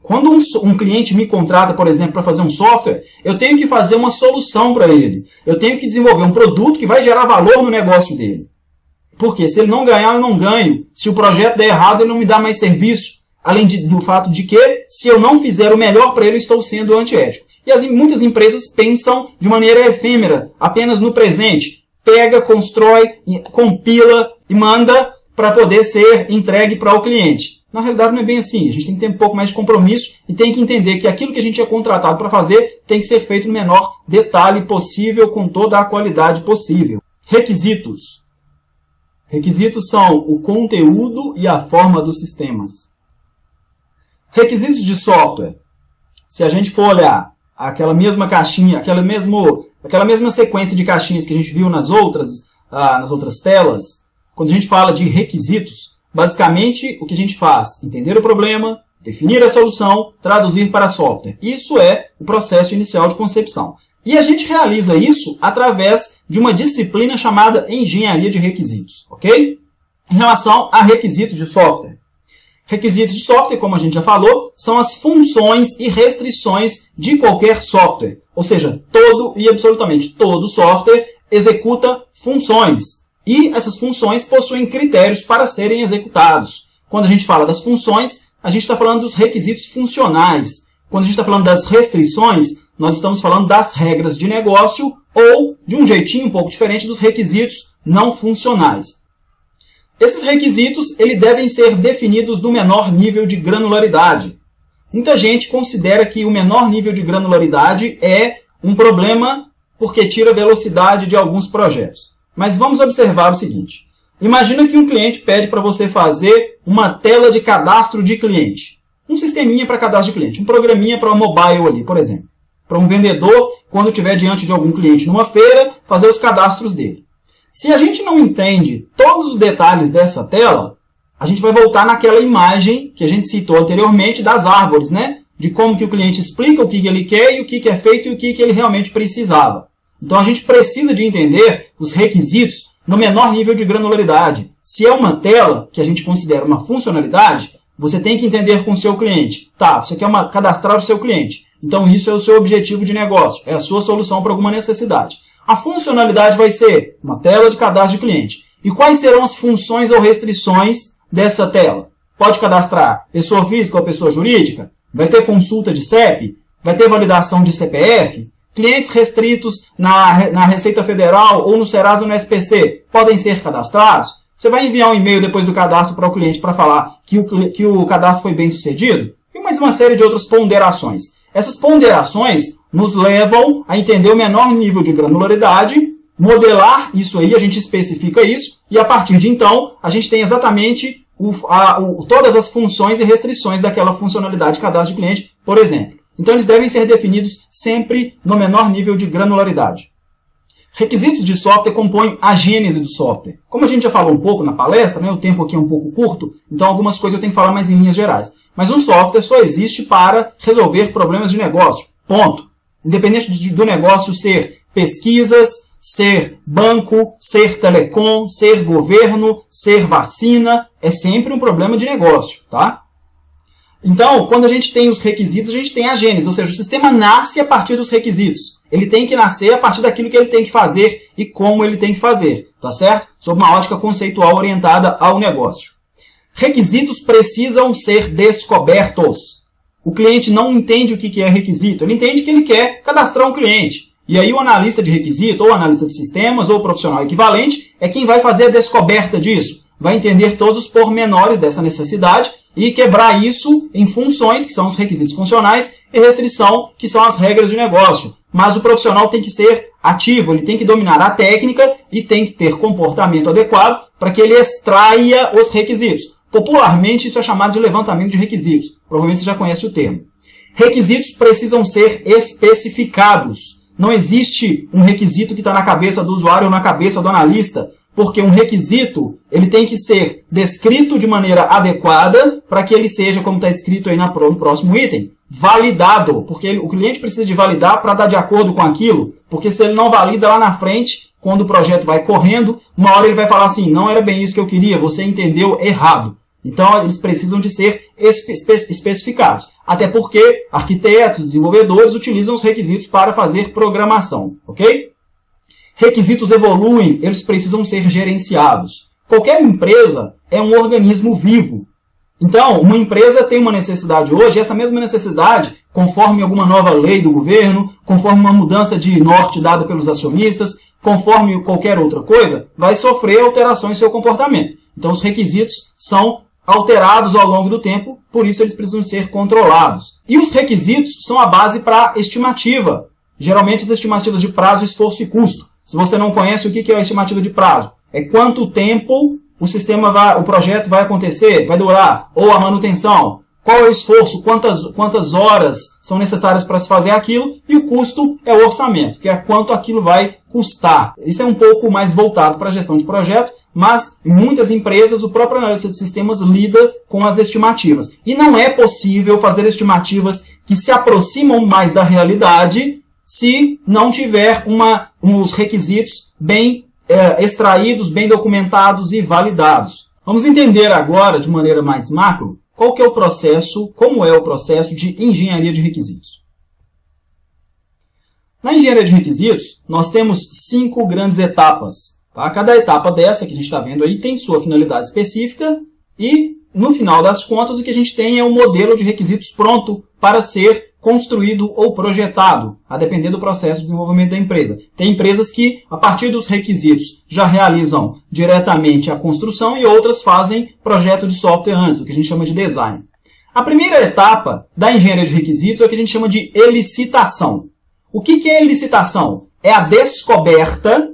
Quando um cliente me contrata, por exemplo, para fazer um software, eu tenho que fazer uma solução para ele. Eu tenho que desenvolver um produto que vai gerar valor no negócio dele. Porque se ele não ganhar, eu não ganho. Se o projeto der errado, ele não me dá mais serviço. Além do fato de que, se eu não fizer o melhor para ele, eu estou sendo antiético. E muitas empresas pensam de maneira efêmera, apenas no presente. Pega, constrói, compila e manda para poder ser entregue para o cliente. Na realidade não é bem assim, a gente tem que ter um pouco mais de compromisso e tem que entender que aquilo que a gente é contratado para fazer tem que ser feito no menor detalhe possível, com toda a qualidade possível. Requisitos. Requisitos são o conteúdo e a forma dos sistemas. Requisitos de software. Se a gente for olhar aquela mesma caixinha, aquela mesma sequência de caixinhas que a gente viu nas outras telas, quando a gente fala de requisitos, basicamente, o que a gente faz? Entender o problema, definir a solução, traduzir para software. Isso é o processo inicial de concepção. E a gente realiza isso através de uma disciplina chamada engenharia de requisitos, ok? Em relação a requisitos de software. Requisitos de software, como a gente já falou, são as funções e restrições de qualquer software. Ou seja, todo e absolutamente todo software executa funções. E essas funções possuem critérios para serem executados. Quando a gente fala das funções, a gente está falando dos requisitos funcionais. Quando a gente está falando das restrições, nós estamos falando das regras de negócio ou, de um jeitinho um pouco diferente, dos requisitos não funcionais. Esses requisitos eles devem ser definidos no menor nível de granularidade. Muita gente considera que o menor nível de granularidade é um problema porque tira a velocidade de alguns projetos. Mas vamos observar o seguinte. Imagina que um cliente pede para você fazer uma tela de cadastro de cliente. Um sisteminha para cadastro de cliente. Um programinha para o mobile ali, por exemplo. Para um vendedor, quando estiver diante de algum cliente numa feira, fazer os cadastros dele. Se a gente não entende todos os detalhes dessa tela, a gente vai voltar naquela imagem que a gente citou anteriormente das árvores, né? De como que o cliente explica o que ele quer e o que é feito e o que ele realmente precisava. Então, a gente precisa de entender os requisitos no menor nível de granularidade. Se é uma tela que a gente considera uma funcionalidade, você tem que entender com o seu cliente. Tá, você quer cadastrar o seu cliente. Então, isso é o seu objetivo de negócio. É a sua solução para alguma necessidade. A funcionalidade vai ser uma tela de cadastro de cliente. E quais serão as funções ou restrições dessa tela? Pode cadastrar pessoa física ou pessoa jurídica? Vai ter consulta de CEP? Vai ter validação de CPF? Clientes restritos na Receita Federal ou no Serasa ou no SPC podem ser cadastrados? Você vai enviar um e-mail depois do cadastro para o cliente para falar que o cadastro foi bem sucedido? E mais uma série de outras ponderações. Essas ponderações nos levam a entender o menor nível de granularidade, modelar isso aí, a gente especifica isso, e a partir de então, a gente tem exatamente todas as funções e restrições daquela funcionalidade de cadastro de cliente, por exemplo. Então, eles devem ser definidos sempre no menor nível de granularidade. Requisitos de software compõem a gênese do software. Como a gente já falou um pouco na palestra, né, o tempo aqui é um pouco curto, então algumas coisas eu tenho que falar mais em linhas gerais. Mas um software só existe para resolver problemas de negócio. Ponto. Independente do negócio ser pesquisas, ser banco, ser telecom, ser governo, ser vacina, é sempre um problema de negócio, tá? Então, quando a gente tem os requisitos, a gente tem a gênese, ou seja, o sistema nasce a partir dos requisitos. Ele tem que nascer a partir daquilo que ele tem que fazer e como ele tem que fazer, tá certo? Sob uma ótica conceitual orientada ao negócio. Requisitos precisam ser descobertos. O cliente não entende o que é requisito, ele entende que ele quer cadastrar um cliente. E aí o analista de requisito, ou analista de sistemas, ou o profissional equivalente, é quem vai fazer a descoberta disso. Vai entender todos os pormenores dessa necessidade e quebrar isso em funções, que são os requisitos funcionais, e restrição, que são as regras de negócio. Mas o profissional tem que ser ativo, ele tem que dominar a técnica e tem que ter comportamento adequado para que ele extraia os requisitos. Popularmente, isso é chamado de levantamento de requisitos. Provavelmente você já conhece o termo. Requisitos precisam ser especificados. Não existe um requisito que está na cabeça do usuário ou na cabeça do analista, porque um requisito ele tem que ser descrito de maneira adequada para que ele seja, como está escrito aí no próximo item, validado, porque o cliente precisa de validar para dar de acordo com aquilo, porque se ele não valida lá na frente, quando o projeto vai correndo, uma hora ele vai falar assim, não era bem isso que eu queria, você entendeu errado. Então, eles precisam de ser especificados. Até porque arquitetos, desenvolvedores utilizam os requisitos para fazer programação. Ok? Requisitos evoluem, eles precisam ser gerenciados. Qualquer empresa é um organismo vivo. Então, uma empresa tem uma necessidade hoje, essa mesma necessidade, conforme alguma nova lei do governo, conforme uma mudança de norte dada pelos acionistas, conforme qualquer outra coisa, vai sofrer alteração em seu comportamento. Então, os requisitos são alterados ao longo do tempo, por isso eles precisam ser controlados. E os requisitos são a base para a estimativa. Geralmente as estimativas de prazo, esforço e custo. Se você não conhece o que é a estimativa de prazo, é quanto tempo o projeto vai acontecer, vai durar, ou a manutenção, qual é o esforço, quantas horas são necessárias para se fazer aquilo, e o custo é o orçamento, que é quanto aquilo vai custar. Isso é um pouco mais voltado para a gestão de projeto, mas em muitas empresas o próprio analista de sistemas lida com as estimativas. E não é possível fazer estimativas que se aproximam mais da realidade se não tiver uns requisitos bem extraídos, bem documentados e validados. Vamos entender agora, de maneira mais macro, qual que é o processo, como é o processo de engenharia de requisitos. Na engenharia de requisitos, nós temos 5 grandes etapas. Tá? Cada etapa dessa que a gente está vendo aí tem sua finalidade específica e, no final das contas, o que a gente tem é um modelo de requisitos pronto para ser construído ou projetado, a depender do processo de desenvolvimento da empresa. Tem empresas que, a partir dos requisitos, já realizam diretamente a construção e outras fazem projeto de software antes, o que a gente chama de design. A primeira etapa da engenharia de requisitos é o que a gente chama de elicitação. O que é elicitação? É a descoberta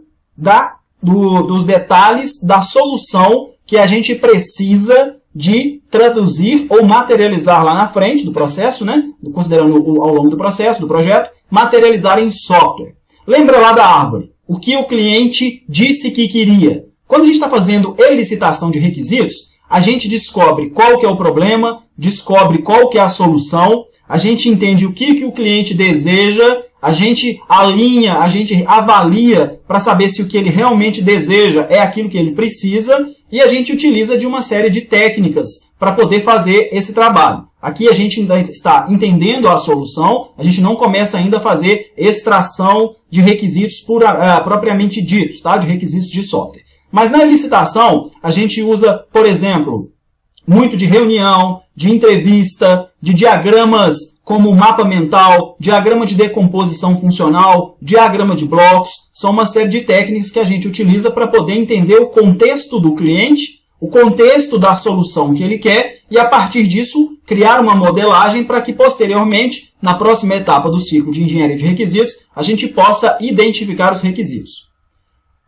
dos detalhes da solução que a gente precisa de traduzir ou materializar lá na frente do processo, né? Considerando ao longo do processo, do projeto, materializar em software. Lembra lá da árvore? O que o cliente disse que queria. Quando a gente está fazendo elicitação de requisitos, a gente descobre qual que é o problema, descobre qual que é a solução, a gente entende o que o cliente deseja, a gente alinha, a gente avalia para saber se o que ele realmente deseja é aquilo que ele precisa e a gente utiliza de uma série de técnicas para poder fazer esse trabalho. Aqui a gente ainda está entendendo a solução, a gente não começa ainda a fazer extração de requisitos propriamente ditos, tá? De requisitos de software. Mas na licitação, a gente usa, por exemplo, muito de reunião, de entrevista, de diagramas como mapa mental, diagrama de decomposição funcional, diagrama de blocos. São uma série de técnicas que a gente utiliza para poder entender o contexto do cliente, o contexto da solução que ele quer e, a partir disso, criar uma modelagem para que, posteriormente, na próxima etapa do ciclo de engenharia de requisitos, a gente possa identificar os requisitos.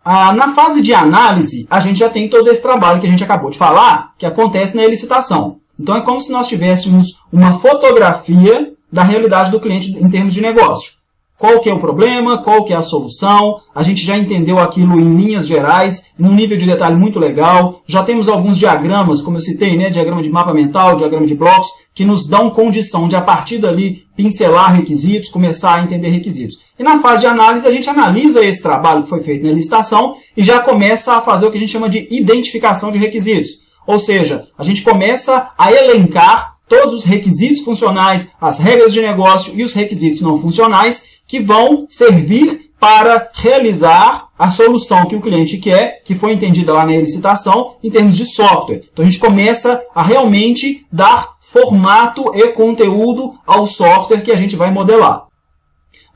Na fase de análise, a gente já tem todo esse trabalho que a gente acabou de falar, que acontece na licitação. Então, é como se nós tivéssemos uma fotografia da realidade do cliente em termos de negócio. Qual que é o problema, qual que é a solução, a gente já entendeu aquilo em linhas gerais, num nível de detalhe muito legal, já temos alguns diagramas, como eu citei, né, diagrama de mapa mental, diagrama de blocos, que nos dão condição de, a partir dali, pincelar requisitos, começar a entender requisitos. E na fase de análise, a gente analisa esse trabalho que foi feito na licitação e já começa a fazer o que a gente chama de identificação de requisitos. Ou seja, a gente começa a elencar todos os requisitos funcionais, as regras de negócio e os requisitos não funcionais que vão servir para realizar a solução que o cliente quer, que foi entendida lá na licitação, em termos de software. Então, a gente começa a realmente dar formato e conteúdo ao software que a gente vai modelar.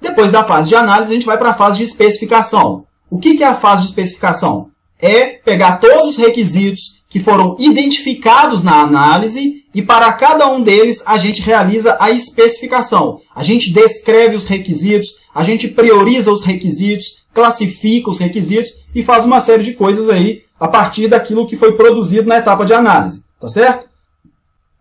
Depois da fase de análise, a gente vai para a fase de especificação. O que é a fase de especificação? É pegar todos os requisitos que foram identificados na análise e para cada um deles a gente realiza a especificação. A gente descreve os requisitos, a gente prioriza os requisitos, classifica os requisitos e faz uma série de coisas aí a partir daquilo que foi produzido na etapa de análise, tá certo?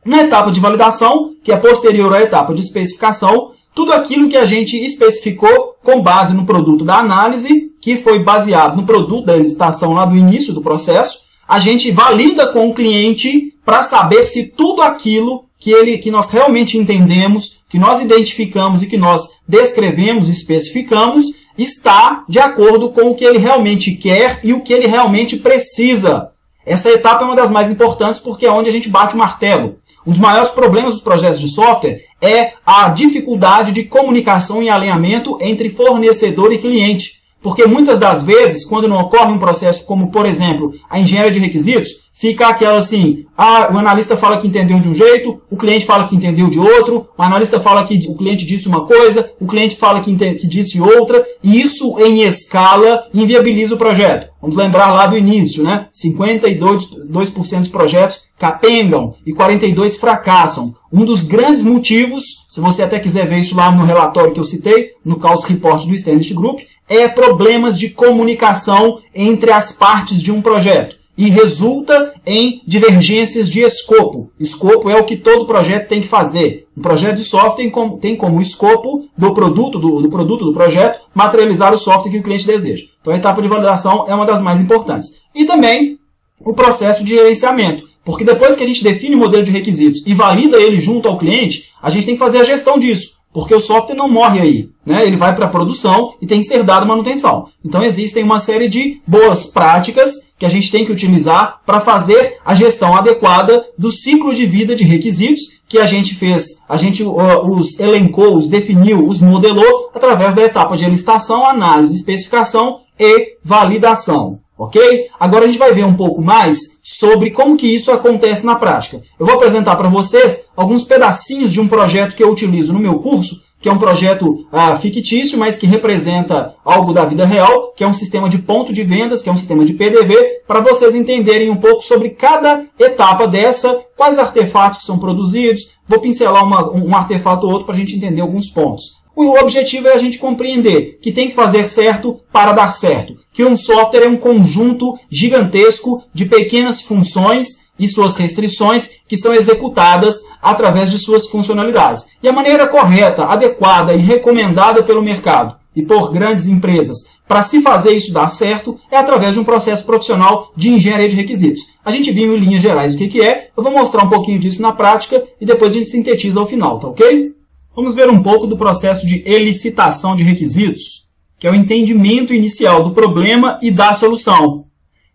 Na etapa de validação, que é posterior à etapa de especificação, tudo aquilo que a gente especificou com base no produto da análise, que foi baseado no produto da licitação lá do início do processo, a gente valida com o cliente para saber se tudo aquilo que nós realmente entendemos, que nós identificamos e que nós descrevemos e especificamos, está de acordo com o que ele realmente quer e o que ele realmente precisa. Essa etapa é uma das mais importantes porque é onde a gente bate o martelo. Um dos maiores problemas dos projetos de software é a dificuldade de comunicação e alinhamento entre fornecedor e cliente. Porque muitas das vezes, quando não ocorre um processo como, por exemplo, a engenharia de requisitos, fica aquela assim, o analista fala que entendeu de um jeito, o cliente fala que entendeu de outro, o analista fala que o cliente disse uma coisa, o cliente fala que disse outra, e isso em escala inviabiliza o projeto. Vamos lembrar lá do início, né? 52% dos projetos capengam e 42% fracassam. Um dos grandes motivos, se você até quiser ver isso lá no relatório que eu citei, no Chaos Report do Stanley Group, é problemas de comunicação entre as partes de um projeto. E resulta em divergências de escopo. Escopo é o que todo projeto tem que fazer. Um projeto de software tem como escopo do produto do projeto materializar o software que o cliente deseja. Então a etapa de validação é uma das mais importantes. E também o processo de gerenciamento. Porque depois que a gente define o modelo de requisitos e valida ele junto ao cliente, a gente tem que fazer a gestão disso. Porque o software não morre aí, né? Ele vai para a produção e tem que ser dado manutenção. Então existem uma série de boas práticas que a gente tem que utilizar para fazer a gestão adequada do ciclo de vida de requisitos que a gente fez, os elencou, os definiu, os modelou através da etapa de licitação, análise, especificação e validação. Ok? Agora a gente vai ver um pouco mais sobre como que isso acontece na prática. Eu vou apresentar para vocês alguns pedacinhos de um projeto que eu utilizo no meu curso, que é um projeto fictício, mas que representa algo da vida real, que é um sistema de ponto de vendas, que é um sistema de PDV, para vocês entenderem um pouco sobre cada etapa dessa, quais artefatos que são produzidos. Vou pincelar um artefato ou outro para a gente entender alguns pontos. O objetivo é a gente compreender que tem que fazer certo para dar certo. Que um software é um conjunto gigantesco de pequenas funções e suas restrições que são executadas através de suas funcionalidades. E a maneira correta, adequada e recomendada pelo mercado e por grandes empresas para se fazer isso dar certo é através de um processo profissional de engenharia de requisitos. A gente viu em linhas gerais o que é, eu vou mostrar um pouquinho disso na prática e depois a gente sintetiza ao final, tá ok? Vamos ver um pouco do processo de elicitação de requisitos, que é o entendimento inicial do problema e da solução.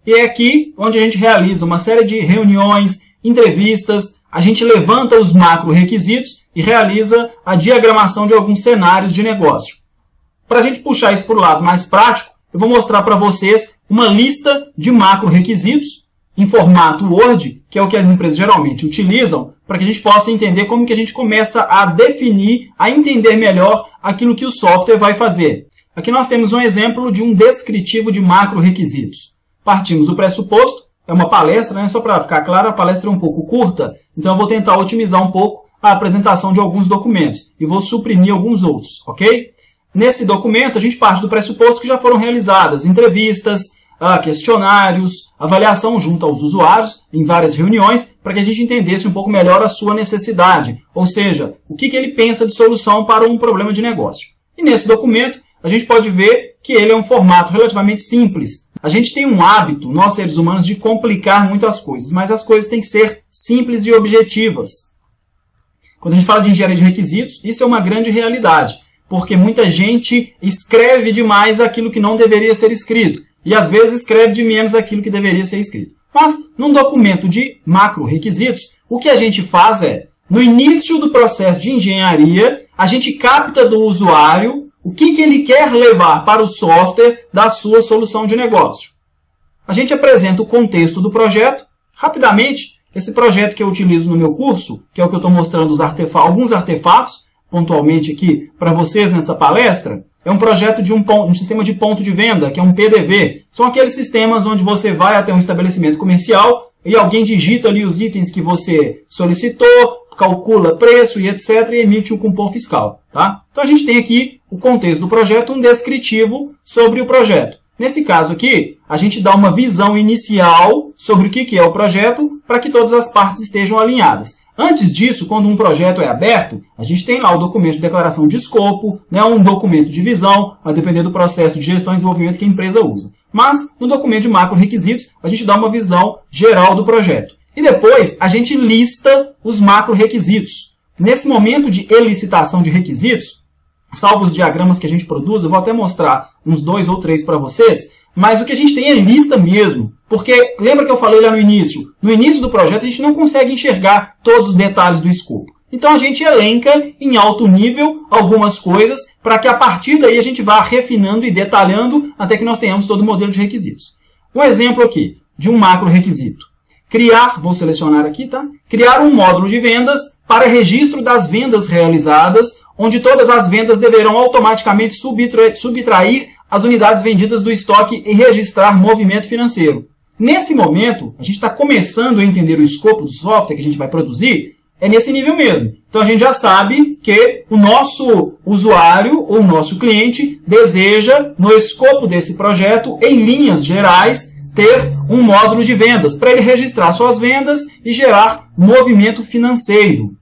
E é aqui onde a gente realiza uma série de reuniões, entrevistas, a gente levanta os macro-requisitos e realiza a diagramação de alguns cenários de negócio. Para a gente puxar isso para o lado mais prático, eu vou mostrar para vocês uma lista de macro-requisitos em formato Word, que é o que as empresas geralmente utilizam, para que a gente possa entender como que a gente começa a definir, a entender melhor aquilo que o software vai fazer. Aqui nós temos um exemplo de um descritivo de macro-requisitos. Partimos do pressuposto, é uma palestra, né? Só para ficar claro, a palestra é um pouco curta, então eu vou tentar otimizar um pouco a apresentação de alguns documentos e vou suprimir alguns outros, ok? Nesse documento, a gente parte do pressuposto que já foram realizadas entrevistas, questionários, avaliação junto aos usuários em várias reuniões para que a gente entendesse um pouco melhor a sua necessidade, ou seja, o que ele pensa de solução para um problema de negócio. E nesse documento, a gente pode ver que ele é um formato relativamente simples. A gente tem um hábito, nós seres humanos, de complicar muito as coisas, mas as coisas têm que ser simples e objetivas. Quando a gente fala de engenharia de requisitos, isso é uma grande realidade, porque muita gente escreve demais aquilo que não deveria ser escrito. E às vezes escreve de menos aquilo que deveria ser escrito. Mas, num documento de macro-requisitos, o que a gente faz é, no início do processo de engenharia, a gente capta do usuário o que ele quer levar para o software da sua solução de negócio. A gente apresenta o contexto do projeto. Rapidamente, esse projeto que eu utilizo no meu curso, que é o que eu estou mostrando alguns artefatos, pontualmente aqui para vocês nessa palestra, é um projeto de um sistema de ponto de venda, que é um PDV. São aqueles sistemas onde você vai até um estabelecimento comercial e alguém digita ali os itens que você solicitou, calcula preço e etc. e emite o cupom fiscal. Tá? Então a gente tem aqui o contexto do projeto, um descritivo sobre o projeto. Nesse caso aqui, a gente dá uma visão inicial sobre o que é o projeto para que todas as partes estejam alinhadas. Antes disso, quando um projeto é aberto, a gente tem lá o documento de declaração de escopo, né, um documento de visão, vai depender do processo de gestão e desenvolvimento que a empresa usa. Mas, no documento de macro-requisitos, a gente dá uma visão geral do projeto. E depois, a gente lista os macro-requisitos. Nesse momento de elicitação de requisitos, salvo os diagramas que a gente produz, eu vou até mostrar uns 2 ou 3 para vocês, mas o que a gente tem é lista mesmo, porque lembra que eu falei lá no início? No início do projeto a gente não consegue enxergar todos os detalhes do escopo. Então a gente elenca em alto nível algumas coisas para que a partir daí a gente vá refinando e detalhando até que nós tenhamos todo o modelo de requisitos. Um exemplo aqui de um macro requisito. Criar, vou selecionar aqui, tá? Criar um módulo de vendas para registro das vendas realizadas, onde todas as vendas deverão automaticamente subtrair as unidades vendidas do estoque e registrar movimento financeiro. Nesse momento, a gente está começando a entender o escopo do software que a gente vai produzir, é nesse nível mesmo. Então a gente já sabe que o nosso usuário ou o nosso cliente deseja, no escopo desse projeto, em linhas gerais, ter um módulo de vendas para ele registrar suas vendas e gerar movimento financeiro.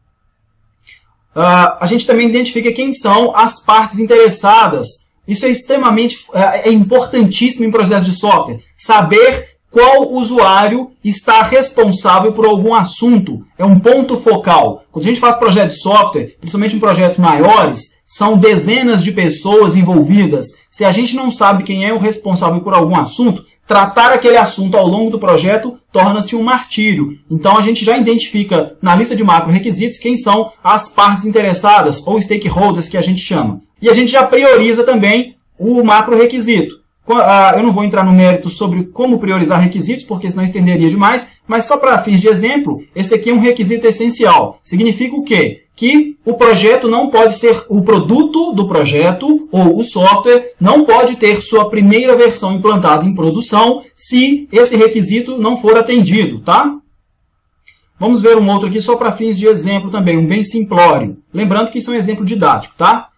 A gente também identifica quem são as partes interessadas. Isso é importantíssimo em processo de software. Saber qual usuário está responsável por algum assunto. É um ponto focal. Quando a gente faz projeto de software, principalmente em projetos maiores, são dezenas de pessoas envolvidas. Se a gente não sabe quem é o responsável por algum assunto, tratar aquele assunto ao longo do projeto torna-se um martírio. Então, a gente já identifica na lista de macro-requisitos quem são as partes interessadas, ou stakeholders, que a gente chama. E a gente já prioriza também o macro-requisito. Eu não vou entrar no mérito sobre como priorizar requisitos, porque senão estenderia demais, mas só para fins de exemplo, esse aqui é um requisito essencial. Significa o quê? Que o projeto não pode ser o produto do projeto, ou o software, não pode ter sua primeira versão implantada em produção se esse requisito não for atendido, tá? Vamos ver um outro aqui só para fins de exemplo também, um bem simplório. Lembrando que isso é um exemplo didático, tá?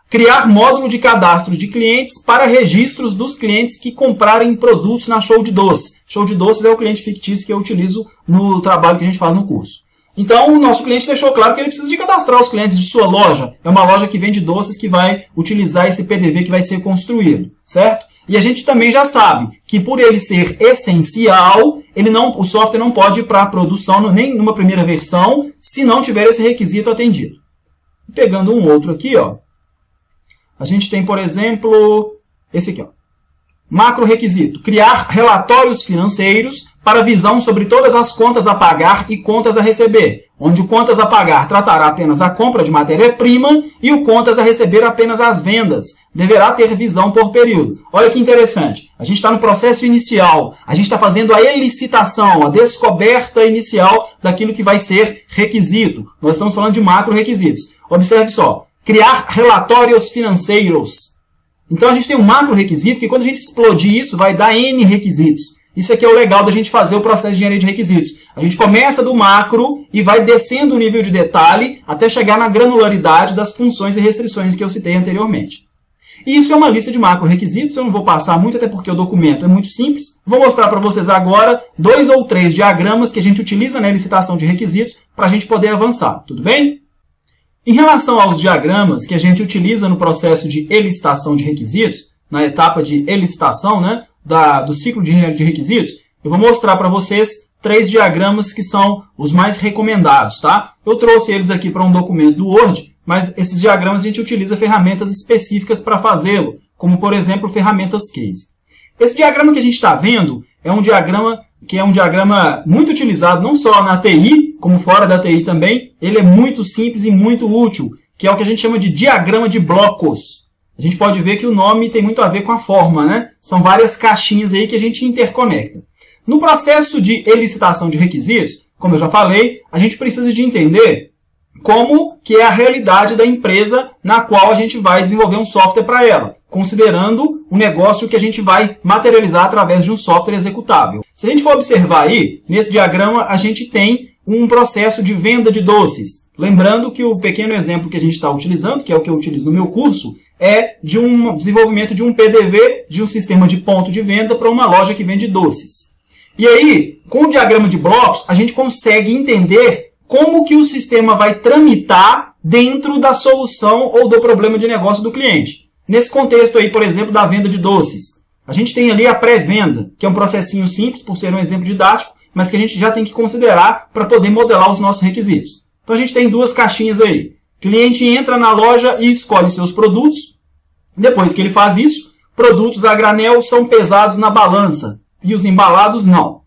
Criar módulo de cadastro de clientes para registros dos clientes que comprarem produtos na Show de Doces. Show de Doces é o cliente fictício que eu utilizo no trabalho que a gente faz no curso. Então, o nosso cliente deixou claro que ele precisa de cadastrar os clientes de sua loja. É uma loja que vende doces que vai utilizar esse PDV que vai ser construído, certo? E a gente também já sabe que por ele ser essencial, o software não pode ir para a produção nem numa primeira versão se não tiver esse requisito atendido. Pegando um outro aqui, ó. A gente tem, por exemplo, esse aqui, ó. Macro requisito: criar relatórios financeiros para visão sobre todas as contas a pagar e contas a receber, onde o contas a pagar tratará apenas a compra de matéria-prima e o contas a receber apenas as vendas. Deverá ter visão por período. Olha que interessante. A gente está no processo inicial. A gente está fazendo a elicitação, a descoberta inicial daquilo que vai ser requisito. Nós estamos falando de macro requisitos. Observe só. Criar relatórios financeiros. Então, a gente tem um macro requisito que, quando a gente explodir isso, vai dar N requisitos. Isso aqui é o legal da gente fazer o processo de engenharia de requisitos. A gente começa do macro e vai descendo o nível de detalhe até chegar na granularidade das funções e restrições que eu citei anteriormente. E isso é uma lista de macro requisitos. Eu não vou passar muito, até porque o documento é muito simples. Vou mostrar para vocês agora 2 ou 3 diagramas que a gente utiliza na licitação de requisitos para a gente poder avançar. Tudo bem? Em relação aos diagramas que a gente utiliza no processo de elicitação de requisitos, na etapa de elicitação, né, do ciclo de engenharia de requisitos, eu vou mostrar para vocês 3 diagramas que são os mais recomendados, tá? Eu trouxe eles aqui para um documento do Word, mas esses diagramas a gente utiliza ferramentas específicas para fazê-lo, como, por exemplo, ferramentas case. Esse diagrama que a gente está vendo é um diagrama que é um diagrama muito utilizado não só na TI, como fora da TI também. Ele é muito simples e muito útil, que é o que a gente chama de diagrama de blocos. A gente pode ver que o nome tem muito a ver com a forma, né? São várias caixinhas aí que a gente interconecta. No processo de elicitação de requisitos, como eu já falei, a gente precisa de entender como que é a realidade da empresa na qual a gente vai desenvolver um software para ela, considerando o negócio que a gente vai materializar através de um software executável. Se a gente for observar aí, nesse diagrama a gente tem um processo de venda de doces. Lembrando que o pequeno exemplo que a gente está utilizando, que é o que eu utilizo no meu curso, é de um desenvolvimento de um PDV, de um sistema de ponto de venda para uma loja que vende doces. E aí, com o diagrama de blocos, a gente consegue entender como que o sistema vai tramitar dentro da solução ou do problema de negócio do cliente. Nesse contexto aí, por exemplo, da venda de doces, a gente tem ali a pré-venda, que é um processinho simples, por ser um exemplo didático, mas que a gente já tem que considerar para poder modelar os nossos requisitos. Então a gente tem duas caixinhas aí. O cliente entra na loja e escolhe seus produtos. Depois que ele faz isso, produtos a granel são pesados na balança e os embalados não.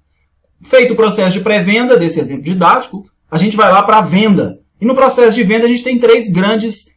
Feito o processo de pré-venda, desse exemplo didático, a gente vai lá para a venda. E no processo de venda a gente tem três grandes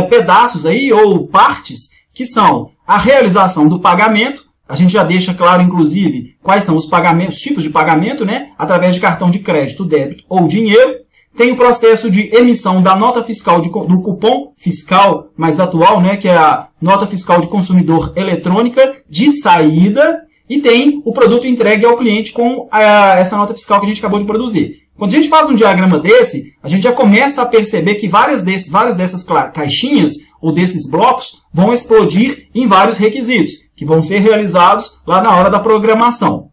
pedaços aí, ou partes, que são a realização do pagamento. A gente já deixa claro, inclusive, quais são os pagamentos, os tipos de pagamento, né? Através de cartão de crédito, débito ou dinheiro. Tem o processo de emissão da nota fiscal, do cupom fiscal mais atual, né? Que é a nota fiscal de consumidor eletrônica de saída. E tem o produto entregue ao cliente com essa nota fiscal que a gente acabou de produzir. Quando a gente faz um diagrama desse, a gente já começa a perceber que várias dessas caixinhas ou desses blocos vão explodir em vários requisitos, que vão ser realizados lá na hora da programação.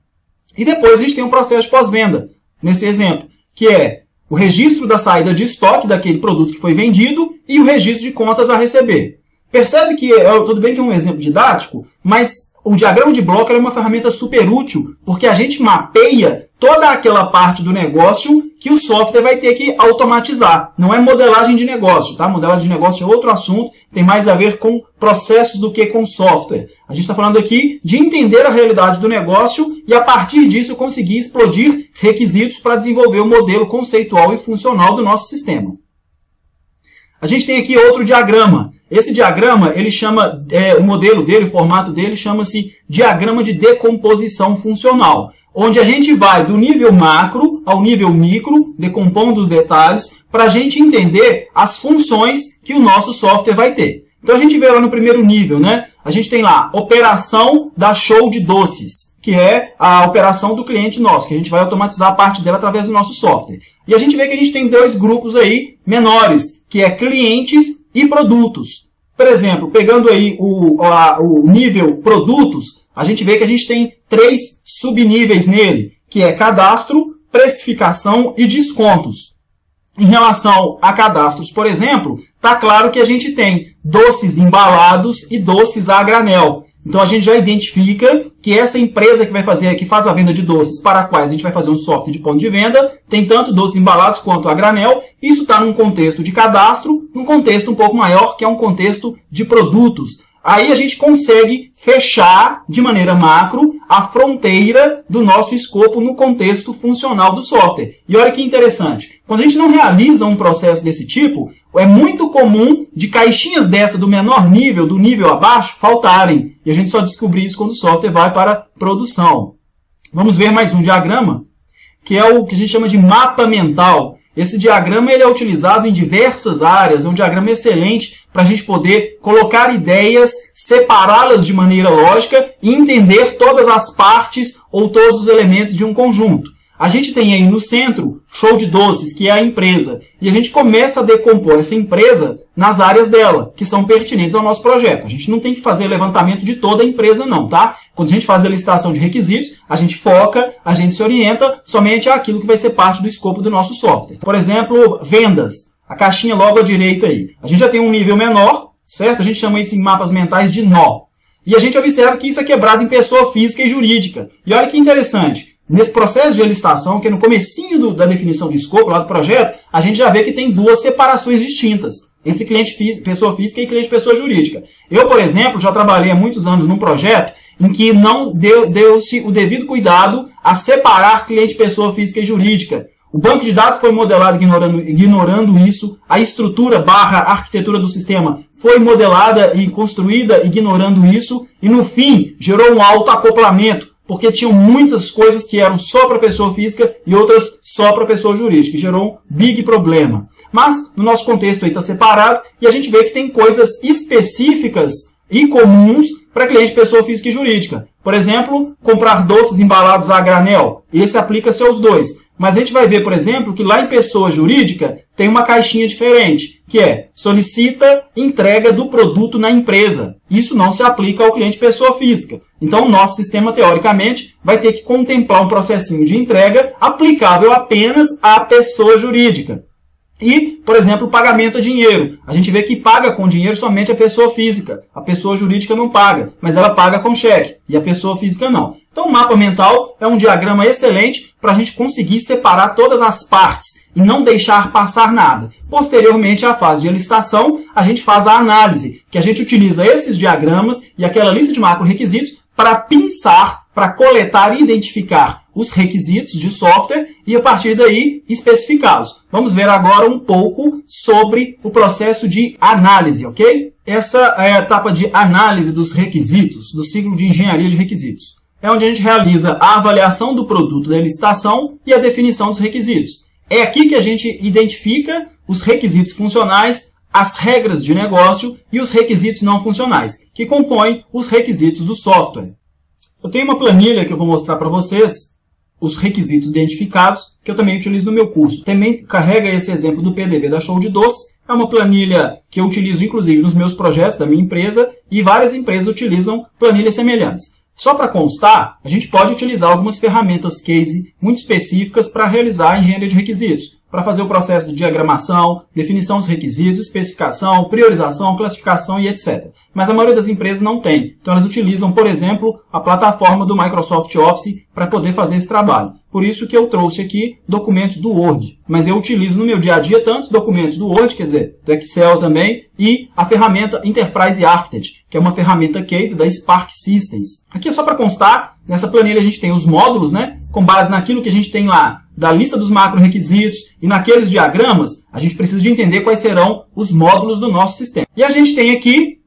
E depois a gente tem um processo de pós-venda, nesse exemplo, que é o registro da saída de estoque daquele produto que foi vendido e o registro de contas a receber. Percebe que, tudo bem que é um exemplo didático, mas o diagrama de bloco é uma ferramenta super útil, porque a gente mapeia toda aquela parte do negócio que o software vai ter que automatizar. Não é modelagem de negócio, tá? Modelagem de negócio é outro assunto, tem mais a ver com processos do que com software. A gente está falando aqui de entender a realidade do negócio e, a partir disso, conseguir explodir requisitos para desenvolver o modelo conceitual e funcional do nosso sistema. A gente tem aqui outro diagrama. Esse diagrama, ele chama, o modelo dele, o formato dele, chama-se diagrama de decomposição funcional, onde a gente vai do nível macro ao nível micro, decompondo os detalhes, para a gente entender as funções que o nosso software vai ter. Então a gente vê lá no primeiro nível, né? A gente tem lá operação da show de doces, que é a operação do cliente nosso, que a gente vai automatizar a parte dela através do nosso software. E a gente vê que a gente tem dois grupos aí menores, que é clientes e produtos. Por exemplo, pegando aí o nível produtos, a gente vê que a gente tem três subníveis nele, que é cadastro, precificação e descontos. Em relação a cadastros, por exemplo, está claro que a gente tem doces embalados e doces a granel. Então a gente já identifica que essa empresa que faz a venda de doces para a qual a gente vai fazer um software de ponto de venda, tem tanto doces embalados quanto a granel. Isso está num contexto de cadastro, num contexto um pouco maior, que é um contexto de produtos. Aí a gente consegue fechar de maneira macro a fronteira do nosso escopo no contexto funcional do software. E olha que interessante, quando a gente não realiza um processo desse tipo, é muito comum de caixinhas dessa do menor nível, do nível abaixo, faltarem. E a gente só descobre isso quando o software vai para produção. Vamos ver mais um diagrama, que é o que a gente chama de mapa mental. Esse diagrama ele é utilizado em diversas áreas, é um diagrama excelente para a gente poder colocar ideias, separá-las de maneira lógica e entender todas as partes ou todos os elementos de um conjunto. A gente tem aí no centro show de doces, que é a empresa, e a gente começa a decompor essa empresa nas áreas dela, que são pertinentes ao nosso projeto. A gente não tem que fazer levantamento de toda a empresa não, tá? Quando a gente faz a licitação de requisitos, a gente foca, a gente se orienta somente àquilo que vai ser parte do escopo do nosso software. Por exemplo, vendas. A caixinha logo à direita aí. A gente já tem um nível menor, certo? A gente chama isso em mapas mentais de nó. E a gente observa que isso é quebrado em pessoa física e jurídica. E olha que interessante. Nesse processo de licitação, que é no comecinho da definição do escopo lá do projeto, a gente já vê que tem duas separações distintas entre cliente pessoa física e cliente pessoa jurídica. Eu, por exemplo, já trabalhei há muitos anos num projeto em que não deu-se o devido cuidado a separar cliente pessoa física e jurídica. O banco de dados foi modelado ignorando isso, a estrutura / arquitetura do sistema foi modelada e construída ignorando isso, e no fim gerou um autoacoplamento, porque tinham muitas coisas que eram só para pessoa física e outras só para pessoa jurídica, e gerou um big problema. Mas no nosso contexto aí está separado e a gente vê que tem coisas específicas e comuns para cliente pessoa física e jurídica. Por exemplo, comprar doces embalados a granel. Esse aplica-se aos dois. Mas a gente vai ver, por exemplo, que lá em pessoa jurídica tem uma caixinha diferente, que é solicita entrega do produto na empresa. Isso não se aplica ao cliente pessoa física. Então, o nosso sistema, teoricamente, vai ter que contemplar um processinho de entrega aplicável apenas à pessoa jurídica. E, por exemplo, o pagamento a dinheiro. A gente vê que paga com dinheiro somente a pessoa física. A pessoa jurídica não paga, mas ela paga com cheque. E a pessoa física não. Então, o mapa mental é um diagrama excelente para a gente conseguir separar todas as partes e não deixar passar nada. Posteriormente à fase de licitação, a gente faz a análise, que a gente utiliza esses diagramas e aquela lista de macro-requisitos para pensar, para coletar e identificar os requisitos de software e, a partir daí, especificá-los. Vamos ver agora um pouco sobre o processo de análise, ok? Essa é a etapa de análise dos requisitos, do ciclo de engenharia de requisitos. É onde a gente realiza a avaliação do produto da licitação e a definição dos requisitos. É aqui que a gente identifica os requisitos funcionais, as regras de negócio e os requisitos não funcionais, que compõem os requisitos do software. Eu tenho uma planilha que eu vou mostrar para vocês, os requisitos identificados, que eu também utilizo no meu curso. Também carrega esse exemplo do PDV da Show de Doce. É uma planilha que eu utilizo, inclusive, nos meus projetos da minha empresa, e várias empresas utilizam planilhas semelhantes. Só para constar, a gente pode utilizar algumas ferramentas case muito específicas para realizar a engenharia de requisitos, para fazer o processo de diagramação, definição dos requisitos, especificação, priorização, classificação e etc. Mas a maioria das empresas não tem. Então elas utilizam, por exemplo, a plataforma do Microsoft Office para poder fazer esse trabalho. Por isso que eu trouxe aqui documentos do Word. Mas eu utilizo no meu dia a dia tanto documentos do Word, quer dizer, do Excel também, e a ferramenta Enterprise Architect, que é uma ferramenta case da Spark Systems. Aqui é só para constar, nessa planilha a gente tem os módulos, né? Com base naquilo que a gente tem lá da lista dos macro-requisitos e naqueles diagramas, a gente precisa de entender quais serão os módulos do nosso sistema. E a gente tem aqui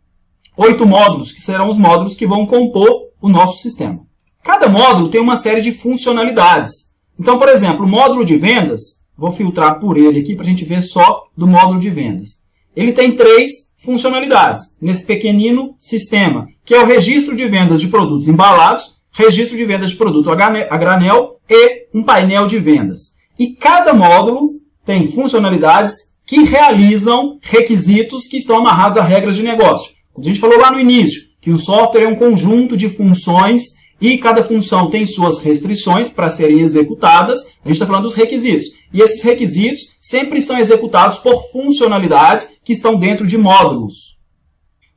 8 módulos, que serão os módulos que vão compor o nosso sistema. Cada módulo tem uma série de funcionalidades. Então, por exemplo, o módulo de vendas, vou filtrar por ele aqui para a gente ver só do módulo de vendas. Ele tem 3 funcionalidades nesse pequenino sistema, que é o registro de vendas de produtos embalados, registro de vendas de produto a granel e um painel de vendas. E cada módulo tem funcionalidades que realizam requisitos que estão amarrados a regras de negócio. A gente falou lá no início que um software é um conjunto de funções e cada função tem suas restrições para serem executadas. A gente está falando dos requisitos. E esses requisitos sempre são executados por funcionalidades que estão dentro de módulos.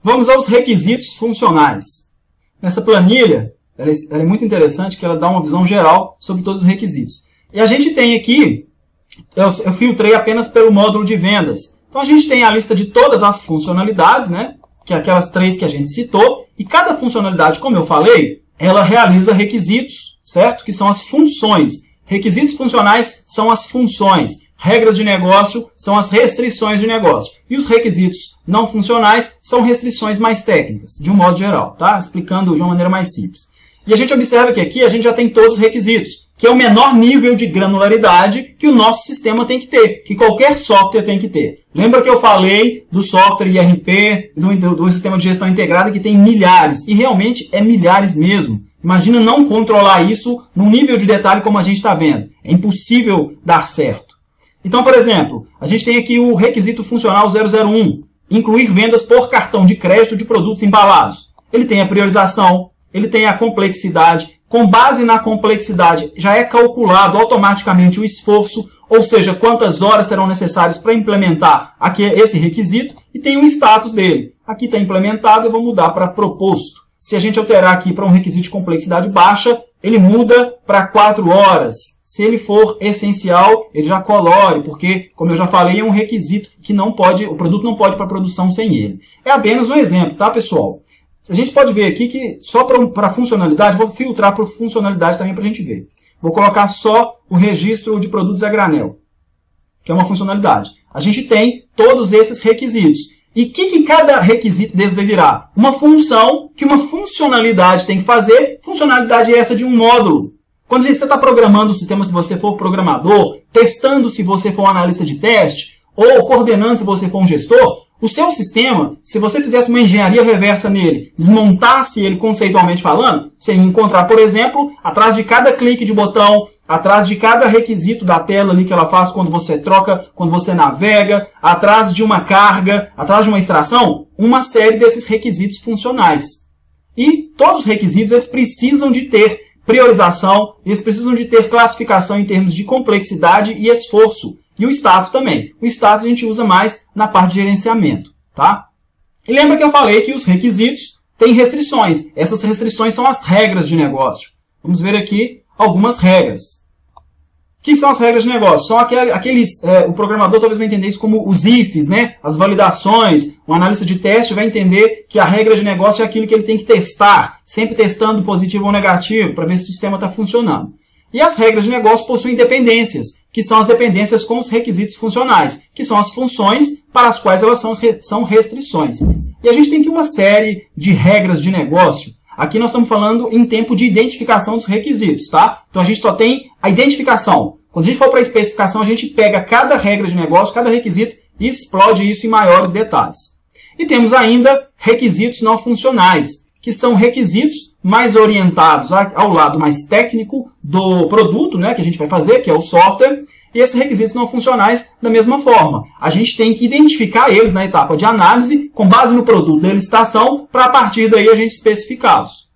Vamos aos requisitos funcionais. Nessa planilha, ela é muito interessante, que ela dá uma visão geral sobre todos os requisitos. E a gente tem aqui, eu filtrei apenas pelo módulo de vendas. Então a gente tem a lista de todas as funcionalidades, né? Que é aquelas 3 que a gente citou. E cada funcionalidade, como eu falei, ela realiza requisitos, certo? Que são as funções. Requisitos funcionais são as funções. Regras de negócio são as restrições de negócio. E os requisitos não funcionais são restrições mais técnicas, de um modo geral, tá? Explicando de uma maneira mais simples. E a gente observa que aqui a gente já tem todos os requisitos, que é o menor nível de granularidade que o nosso sistema tem que ter, que qualquer software tem que ter. Lembra que eu falei do software IRP, do sistema de gestão integrada, que tem milhares, e realmente é milhares mesmo. Imagina não controlar isso num nível de detalhe como a gente está vendo. É impossível dar certo. Então, por exemplo, a gente tem aqui o requisito funcional 001, incluir vendas por cartão de crédito de produtos embalados. Ele tem a priorização, ele tem a complexidade. Com base na complexidade, já é calculado automaticamente o esforço, ou seja, quantas horas serão necessárias para implementar aqui esse requisito, e tem o status dele. Aqui está implementado, eu vou mudar para proposto. Se a gente alterar aqui para um requisito de complexidade baixa, ele muda para 4 horas. Se ele for essencial, ele já colore, porque, como eu já falei, é um requisito que não pode, o produto não pode ir para a produção sem ele. É apenas um exemplo, tá, pessoal? A gente pode ver aqui que só para funcionalidade, vou filtrar por funcionalidade também para a gente ver. Vou colocar só o registro de produtos a granel, que é uma funcionalidade. A gente tem todos esses requisitos. E o que cada requisito desse vai virar? Uma função que uma funcionalidade tem que fazer. Funcionalidade é essa de um módulo. Quando você está programando o sistema, se você for programador, testando se você for um analista de teste, ou coordenando se você for um gestor, o seu sistema, se você fizesse uma engenharia reversa nele, desmontasse ele conceitualmente falando, você ia encontrar, por exemplo, atrás de cada clique de botão, atrás de cada requisito da tela ali que ela faz quando você troca, quando você navega, atrás de uma carga, atrás de uma extração, uma série desses requisitos funcionais. E todos os requisitos eles precisam de ter priorização, eles precisam de ter classificação em termos de complexidade e esforço. E o status também. O status a gente usa mais na parte de gerenciamento, tá? E lembra que eu falei que os requisitos têm restrições. Essas restrições são as regras de negócio. Vamos ver aqui algumas regras. O que são as regras de negócio? São aqueles, o programador talvez vai entender isso como os ifs, né? As validações. Um analista de teste vai entender que a regra de negócio é aquilo que ele tem que testar, sempre testando positivo ou negativo, para ver se o sistema está funcionando. E as regras de negócio possuem dependências, que são as dependências com os requisitos funcionais, que são as funções para as quais elas são restrições. E a gente tem aqui uma série de regras de negócio. Aqui nós estamos falando em tempo de identificação dos requisitos, tá? Então a gente só tem a identificação. Quando a gente for para a especificação, a gente pega cada regra de negócio, cada requisito e explode isso em maiores detalhes. E temos ainda requisitos não funcionais, que são requisitos mais orientados ao lado mais técnico do produto, né, que a gente vai fazer, que é o software, e esses requisitos não funcionais da mesma forma. A gente tem que identificar eles na etapa de análise, com base no produto da licitação, para a partir daí a gente especificá-los.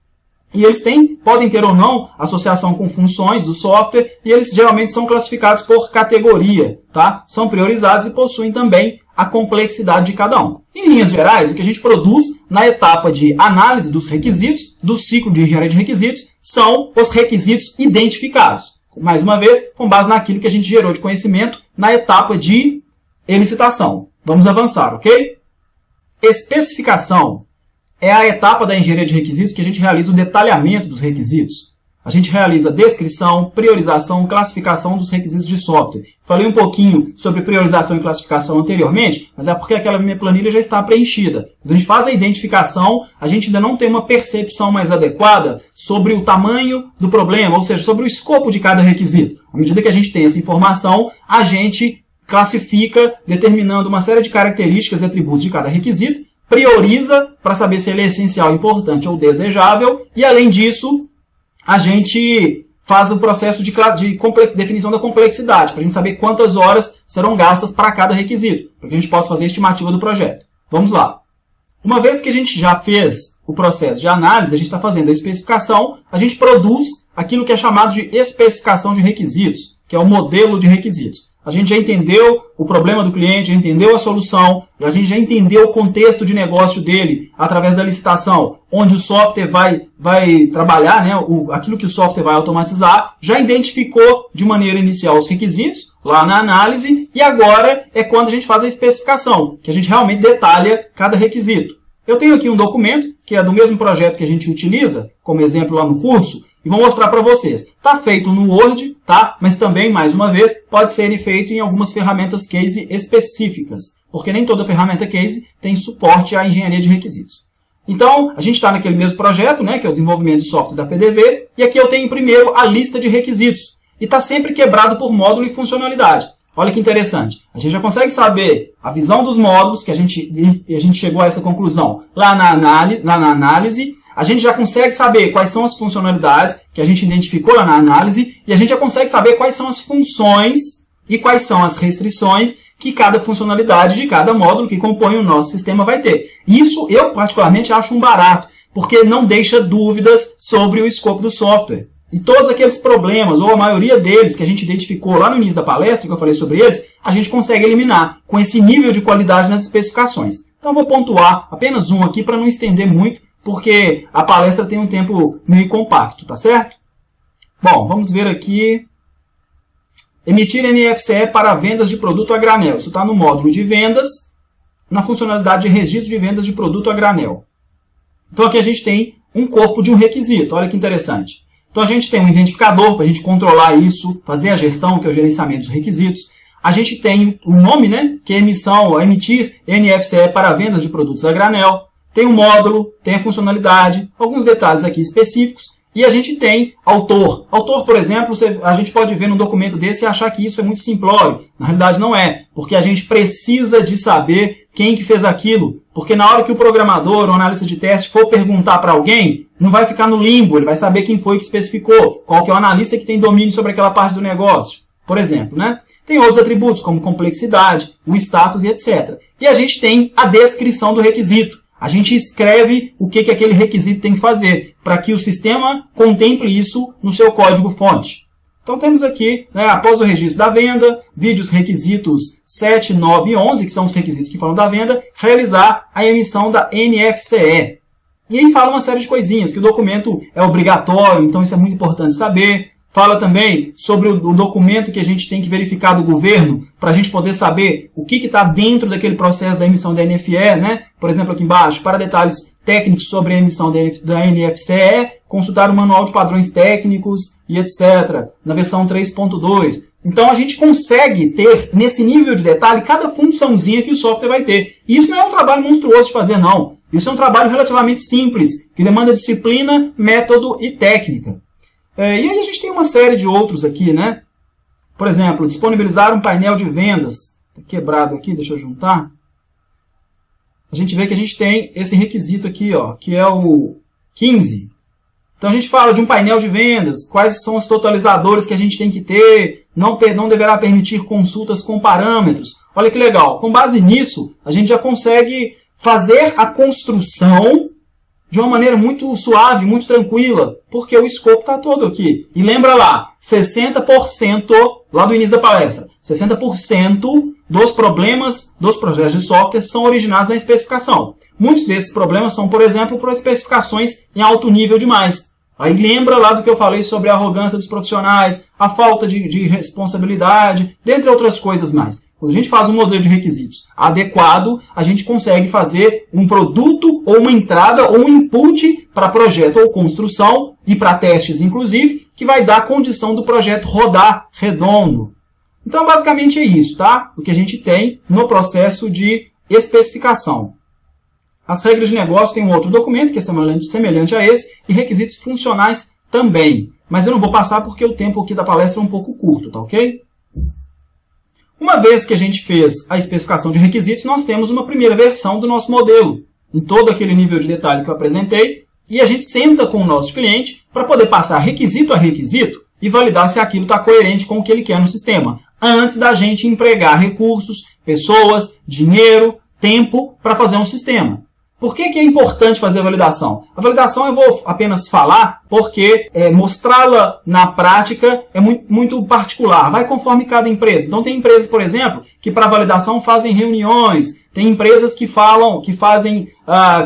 E eles podem ter ou não associação com funções do software, e eles geralmente são classificados por categoria, tá? São priorizados e possuem também a complexidade de cada um. Em linhas gerais, o que a gente produz na etapa de análise dos requisitos, do ciclo de engenharia de requisitos, são os requisitos identificados. Mais uma vez, com base naquilo que a gente gerou de conhecimento na etapa de elicitação. Vamos avançar, ok? Especificação é a etapa da engenharia de requisitos que a gente realiza o detalhamento dos requisitos. A gente realiza descrição, priorização, classificação dos requisitos de software. Falei um pouquinho sobre priorização e classificação anteriormente, mas é porque aquela minha planilha já está preenchida. Quando a gente faz a identificação, a gente ainda não tem uma percepção mais adequada sobre o tamanho do problema, ou seja, sobre o escopo de cada requisito. À medida que a gente tem essa informação, a gente classifica, determinando uma série de características e atributos de cada requisito, prioriza para saber se ele é essencial, importante ou desejável, e além disso, a gente faz o processo de definição da complexidade, para a gente saber quantas horas serão gastas para cada requisito, para que a gente possa fazer a estimativa do projeto. Vamos lá. Uma vez que a gente já fez o processo de análise, a gente está fazendo a especificação, a gente produz aquilo que é chamado de especificação de requisitos, que é o modelo de requisitos. A gente já entendeu o problema do cliente, já entendeu a solução, a gente já entendeu o contexto de negócio dele através da licitação, onde o software vai trabalhar, né, aquilo que o software vai automatizar, já identificou de maneira inicial os requisitos, lá na análise, e agora é quando a gente faz a especificação, que a gente realmente detalha cada requisito. Eu tenho aqui um documento, que é do mesmo projeto que a gente utiliza, como exemplo lá no curso, e vou mostrar para vocês. Está feito no Word, tá? Mas também, mais uma vez, pode ser feito em algumas ferramentas case específicas, porque nem toda ferramenta case tem suporte à engenharia de requisitos. Então, a gente está naquele mesmo projeto, né, que é o desenvolvimento de software da PDV, e aqui eu tenho primeiro a lista de requisitos, e está sempre quebrado por módulo e funcionalidade. Olha que interessante. A gente já consegue saber a visão dos módulos, que a gente chegou a essa conclusão lá na análise. A gente já consegue saber quais são as funcionalidades que a gente identificou lá na análise, e a gente já consegue saber quais são as funções e quais são as restrições que cada funcionalidade de cada módulo que compõe o nosso sistema vai ter. Isso eu particularmente acho um barato, porque não deixa dúvidas sobre o escopo do software. E todos aqueles problemas, ou a maioria deles que a gente identificou lá no início da palestra, que eu falei sobre eles, a gente consegue eliminar com esse nível de qualidade nas especificações. Então eu vou pontuar apenas um aqui para não estender muito, porque a palestra tem um tempo meio compacto, tá certo? Bom, vamos ver aqui. Emitir NFCE para vendas de produto a granel. Isso está no módulo de vendas, na funcionalidade de registro de vendas de produto a granel. Então aqui a gente tem um corpo de um requisito, olha que interessante. Então a gente tem um identificador para a gente controlar isso, fazer a gestão, que é o gerenciamento dos requisitos. A gente tem o nome, né, que é emitir NFCE para vendas de produtos a granel. Tem o módulo, tem a funcionalidade, alguns detalhes aqui específicos. E a gente tem autor. Autor, por exemplo, a gente pode ver num documento desse e achar que isso é muito simplório. Na realidade não é, porque a gente precisa de saber quem que fez aquilo. Porque na hora que o programador ou analista de teste for perguntar para alguém, não vai ficar no limbo, ele vai saber quem foi que especificou, qual que é o analista que tem domínio sobre aquela parte do negócio, por exemplo, né? Tem outros atributos, como complexidade, o status e etc. E a gente tem a descrição do requisito. A gente escreve o que aquele requisito tem que fazer, para que o sistema contemple isso no seu código-fonte. Então temos aqui, né, após o registro da venda, vídeos requisitos 7, 9 e 11, que são os requisitos que falam da venda, realizar a emissão da NFCE. E aí fala uma série de coisinhas, que o documento é obrigatório, então isso é muito importante saber. Fala também sobre o documento que a gente tem que verificar do governo para a gente poder saber o que está dentro daquele processo da emissão da NFE, né? Por exemplo, aqui embaixo, para detalhes técnicos sobre a emissão da NFCE, consultar o manual de padrões técnicos e etc. na versão 3.2. Então a gente consegue ter, nesse nível de detalhe, cada funçãozinha que o software vai ter. E isso não é um trabalho monstruoso de fazer, não. Isso é um trabalho relativamente simples, que demanda disciplina, método e técnica. E aí a gente tem uma série de outros aqui, né? Por exemplo, disponibilizar um painel de vendas. Está quebrado aqui, deixa eu juntar. A gente vê que a gente tem esse requisito aqui, ó, que é o 15. Então a gente fala de um painel de vendas, quais são os totalizadores que a gente tem que ter, não deverá permitir consultas com parâmetros. Olha que legal, com base nisso, a gente já consegue fazer a construção de uma maneira muito suave, muito tranquila, porque o escopo está todo aqui. E lembra lá, 60%, lá do início da palestra, 60% dos problemas dos projetos de software são originados na especificação. Muitos desses problemas são, por exemplo, por especificações em alto nível demais. Aí lembra lá do que eu falei sobre a arrogância dos profissionais, a falta de responsabilidade, dentre outras coisas mais. Quando a gente faz um modelo de requisitos adequado, a gente consegue fazer um produto ou uma entrada ou um input para projeto ou construção e para testes, inclusive, que vai dar a condição do projeto rodar redondo. Então, basicamente é isso, tá? O que a gente tem no processo de especificação. As regras de negócio tem um outro documento que é semelhante a esse e requisitos funcionais também. Mas eu não vou passar porque o tempo aqui da palestra é um pouco curto, tá ok? Uma vez que a gente fez a especificação de requisitos, nós temos uma primeira versão do nosso modelo, em todo aquele nível de detalhe que eu apresentei, e a gente senta com o nosso cliente para poder passar requisito a requisito e validar se aquilo está coerente com o que ele quer no sistema, antes da gente empregar recursos, pessoas, dinheiro, tempo para fazer um sistema. Por que é importante fazer a validação? A validação eu vou apenas falar porque mostrá-la na prática é muito particular, vai conforme cada empresa. Então tem empresas, por exemplo, que para validação fazem reuniões, tem empresas que fazem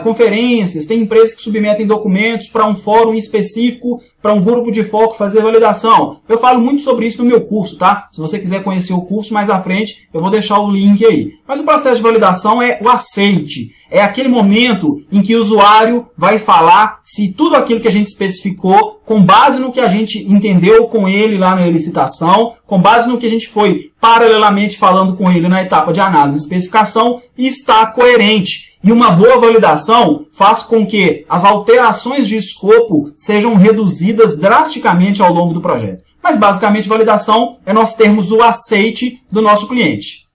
conferências, tem empresas que submetem documentos para um fórum específico, para um grupo de foco fazer validação. Eu falo muito sobre isso no meu curso, tá? Se você quiser conhecer o curso mais à frente, eu vou deixar o link aí. Mas o processo de validação é o aceite. É aquele momento em que o usuário vai falar se tudo aquilo que a gente especificou, com base no que a gente entendeu com ele lá na licitação, com base no que a gente foi paralelamente falando com ele na etapa de análise e especificação, está coerente. E uma boa validação faz com que as alterações de escopo sejam reduzidas drasticamente ao longo do projeto. Mas basicamente validação é nós termos o aceite do nosso cliente.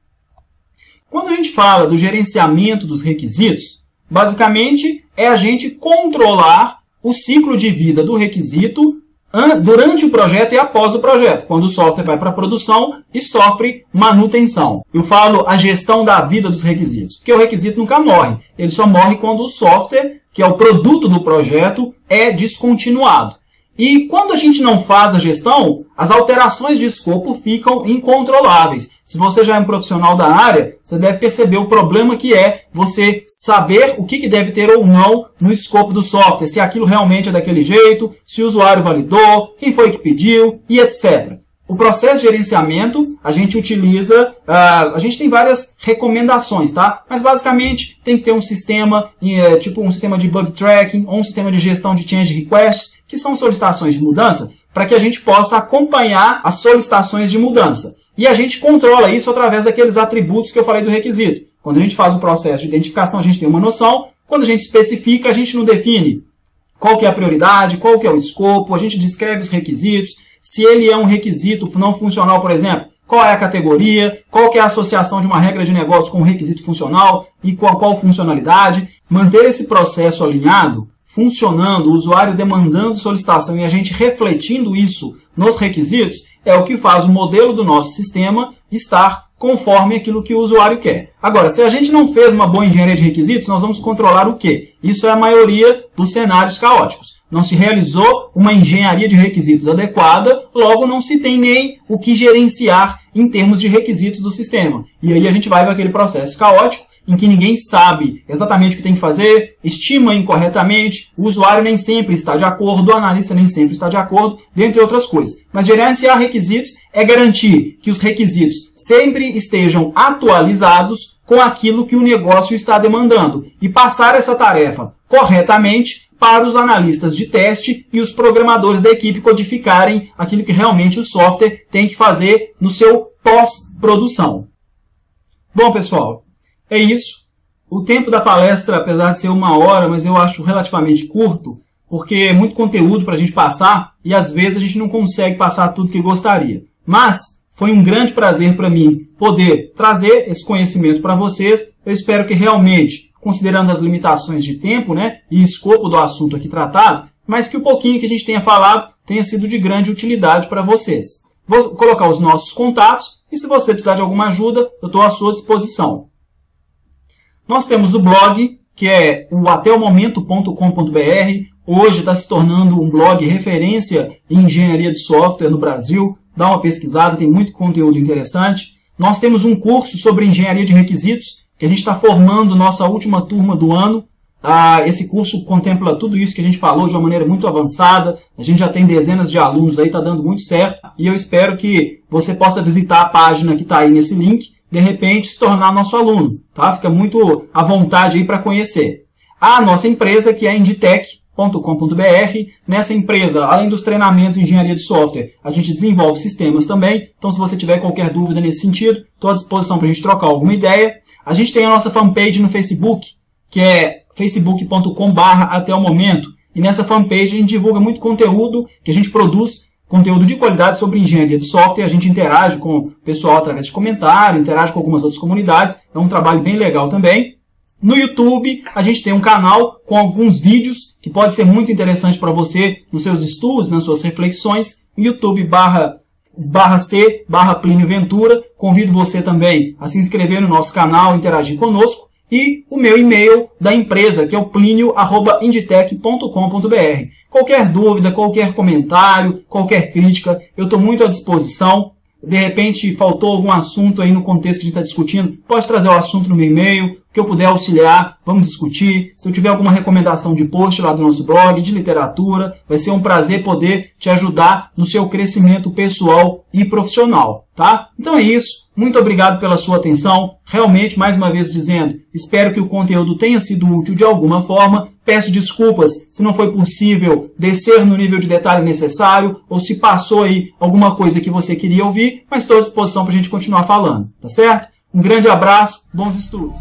Quando a gente fala do gerenciamento dos requisitos, basicamente é a gente controlar o ciclo de vida do requisito durante o projeto e após o projeto, quando o software vai para a produção e sofre manutenção. Eu falo a gestão da vida dos requisitos, porque o requisito nunca morre. Ele só morre quando o software, que é o produto do projeto, é descontinuado. E quando a gente não faz a gestão, as alterações de escopo ficam incontroláveis. Se você já é um profissional da área, você deve perceber o problema que é você saber o que deve ter ou não no escopo do software, se aquilo realmente é daquele jeito, se o usuário validou, quem foi que pediu e etc. O processo de gerenciamento, a gente utiliza, a gente tem várias recomendações, tá? Mas basicamente tem que ter um sistema, tipo um sistema de bug tracking ou um sistema de gestão de change requests, que são solicitações de mudança, para que a gente possa acompanhar as solicitações de mudança. E a gente controla isso através daqueles atributos que eu falei do requisito. Quando a gente faz o processo de identificação, a gente tem uma noção. Quando a gente especifica, a gente não define qual que é a prioridade, qual que é o escopo, a gente descreve os requisitos, se ele é um requisito não funcional, por exemplo, qual é a categoria, qual que é a associação de uma regra de negócio com um requisito funcional e qual funcionalidade. Manter esse processo alinhado, funcionando, o usuário demandando solicitação e a gente refletindo isso nos requisitos, é o que faz o modelo do nosso sistema estar conforme aquilo que o usuário quer. Agora, se a gente não fez uma boa engenharia de requisitos, nós vamos controlar o quê? Isso é a maioria dos cenários caóticos. Não se realizou uma engenharia de requisitos adequada, logo não se tem nem o que gerenciar em termos de requisitos do sistema. E aí a gente vai para aquele processo caótico, em que ninguém sabe exatamente o que tem que fazer, estima incorretamente, o usuário nem sempre está de acordo, o analista nem sempre está de acordo, dentre outras coisas. Mas gerenciar requisitos é garantir que os requisitos sempre estejam atualizados com aquilo que o negócio está demandando e passar essa tarefa corretamente para os analistas de teste e os programadores da equipe codificarem aquilo que realmente o software tem que fazer no seu pós-produção. Bom, pessoal, é isso. O tempo da palestra, apesar de ser 1 hora, mas eu acho relativamente curto, porque é muito conteúdo para a gente passar e às vezes a gente não consegue passar tudo que gostaria. Mas foi um grande prazer para mim poder trazer esse conhecimento para vocês. Eu espero que realmente, considerando as limitações de tempo, né, e escopo do assunto aqui tratado, mas que o pouquinho que a gente tenha falado tenha sido de grande utilidade para vocês. Vou colocar os nossos contatos e se você precisar de alguma ajuda, eu estou à sua disposição. Nós temos o blog, que é o atelmomento.com.br. Hoje está se tornando um blog referência em engenharia de software no Brasil. Dá uma pesquisada, tem muito conteúdo interessante. Nós temos um curso sobre engenharia de requisitos, que a gente está formando nossa última turma do ano. Esse curso contempla tudo isso que a gente falou de uma maneira muito avançada. A gente já tem dezenas de alunos aí, está dando muito certo. E eu espero que você possa visitar a página que está aí nesse link, de repente se tornar nosso aluno, tá? Fica muito à vontade aí para conhecer. A nossa empresa, que é a inditec.com.br. Nessa empresa, além dos treinamentos em engenharia de software, a gente desenvolve sistemas também. Então, se você tiver qualquer dúvida nesse sentido, estou à disposição para a gente trocar alguma ideia. A gente tem a nossa fanpage no Facebook, que é facebook.com/atelmomento. E nessa fanpage a gente divulga muito conteúdo que a gente produz, conteúdo de qualidade sobre engenharia de software. A gente interage com o pessoal através de comentário, interage com algumas outras comunidades. É um trabalho bem legal também. No YouTube, a gente tem um canal com alguns vídeos que pode ser muito interessante para você nos seus estudos, nas suas reflexões. YouTube/C/Plínio Ventura. Convido você também a se inscrever no nosso canal, interagir conosco. E o meu e-mail da empresa, que é o plinio@inditec.com.br. Qualquer dúvida, qualquer comentário, qualquer crítica, eu estou muito à disposição. De repente, faltou algum assunto aí no contexto que a gente está discutindo, pode trazer o assunto no meu e-mail, que eu puder auxiliar, vamos discutir. Se eu tiver alguma recomendação de post lá do nosso blog, de literatura, vai ser um prazer poder te ajudar no seu crescimento pessoal e profissional, tá? Então é isso. Muito obrigado pela sua atenção. Realmente, mais uma vez dizendo, espero que o conteúdo tenha sido útil de alguma forma. Peço desculpas se não foi possível descer no nível de detalhe necessário ou se passou aí alguma coisa que você queria ouvir, mas estou à disposição para a gente continuar falando, tá certo? Um grande abraço, bons estudos!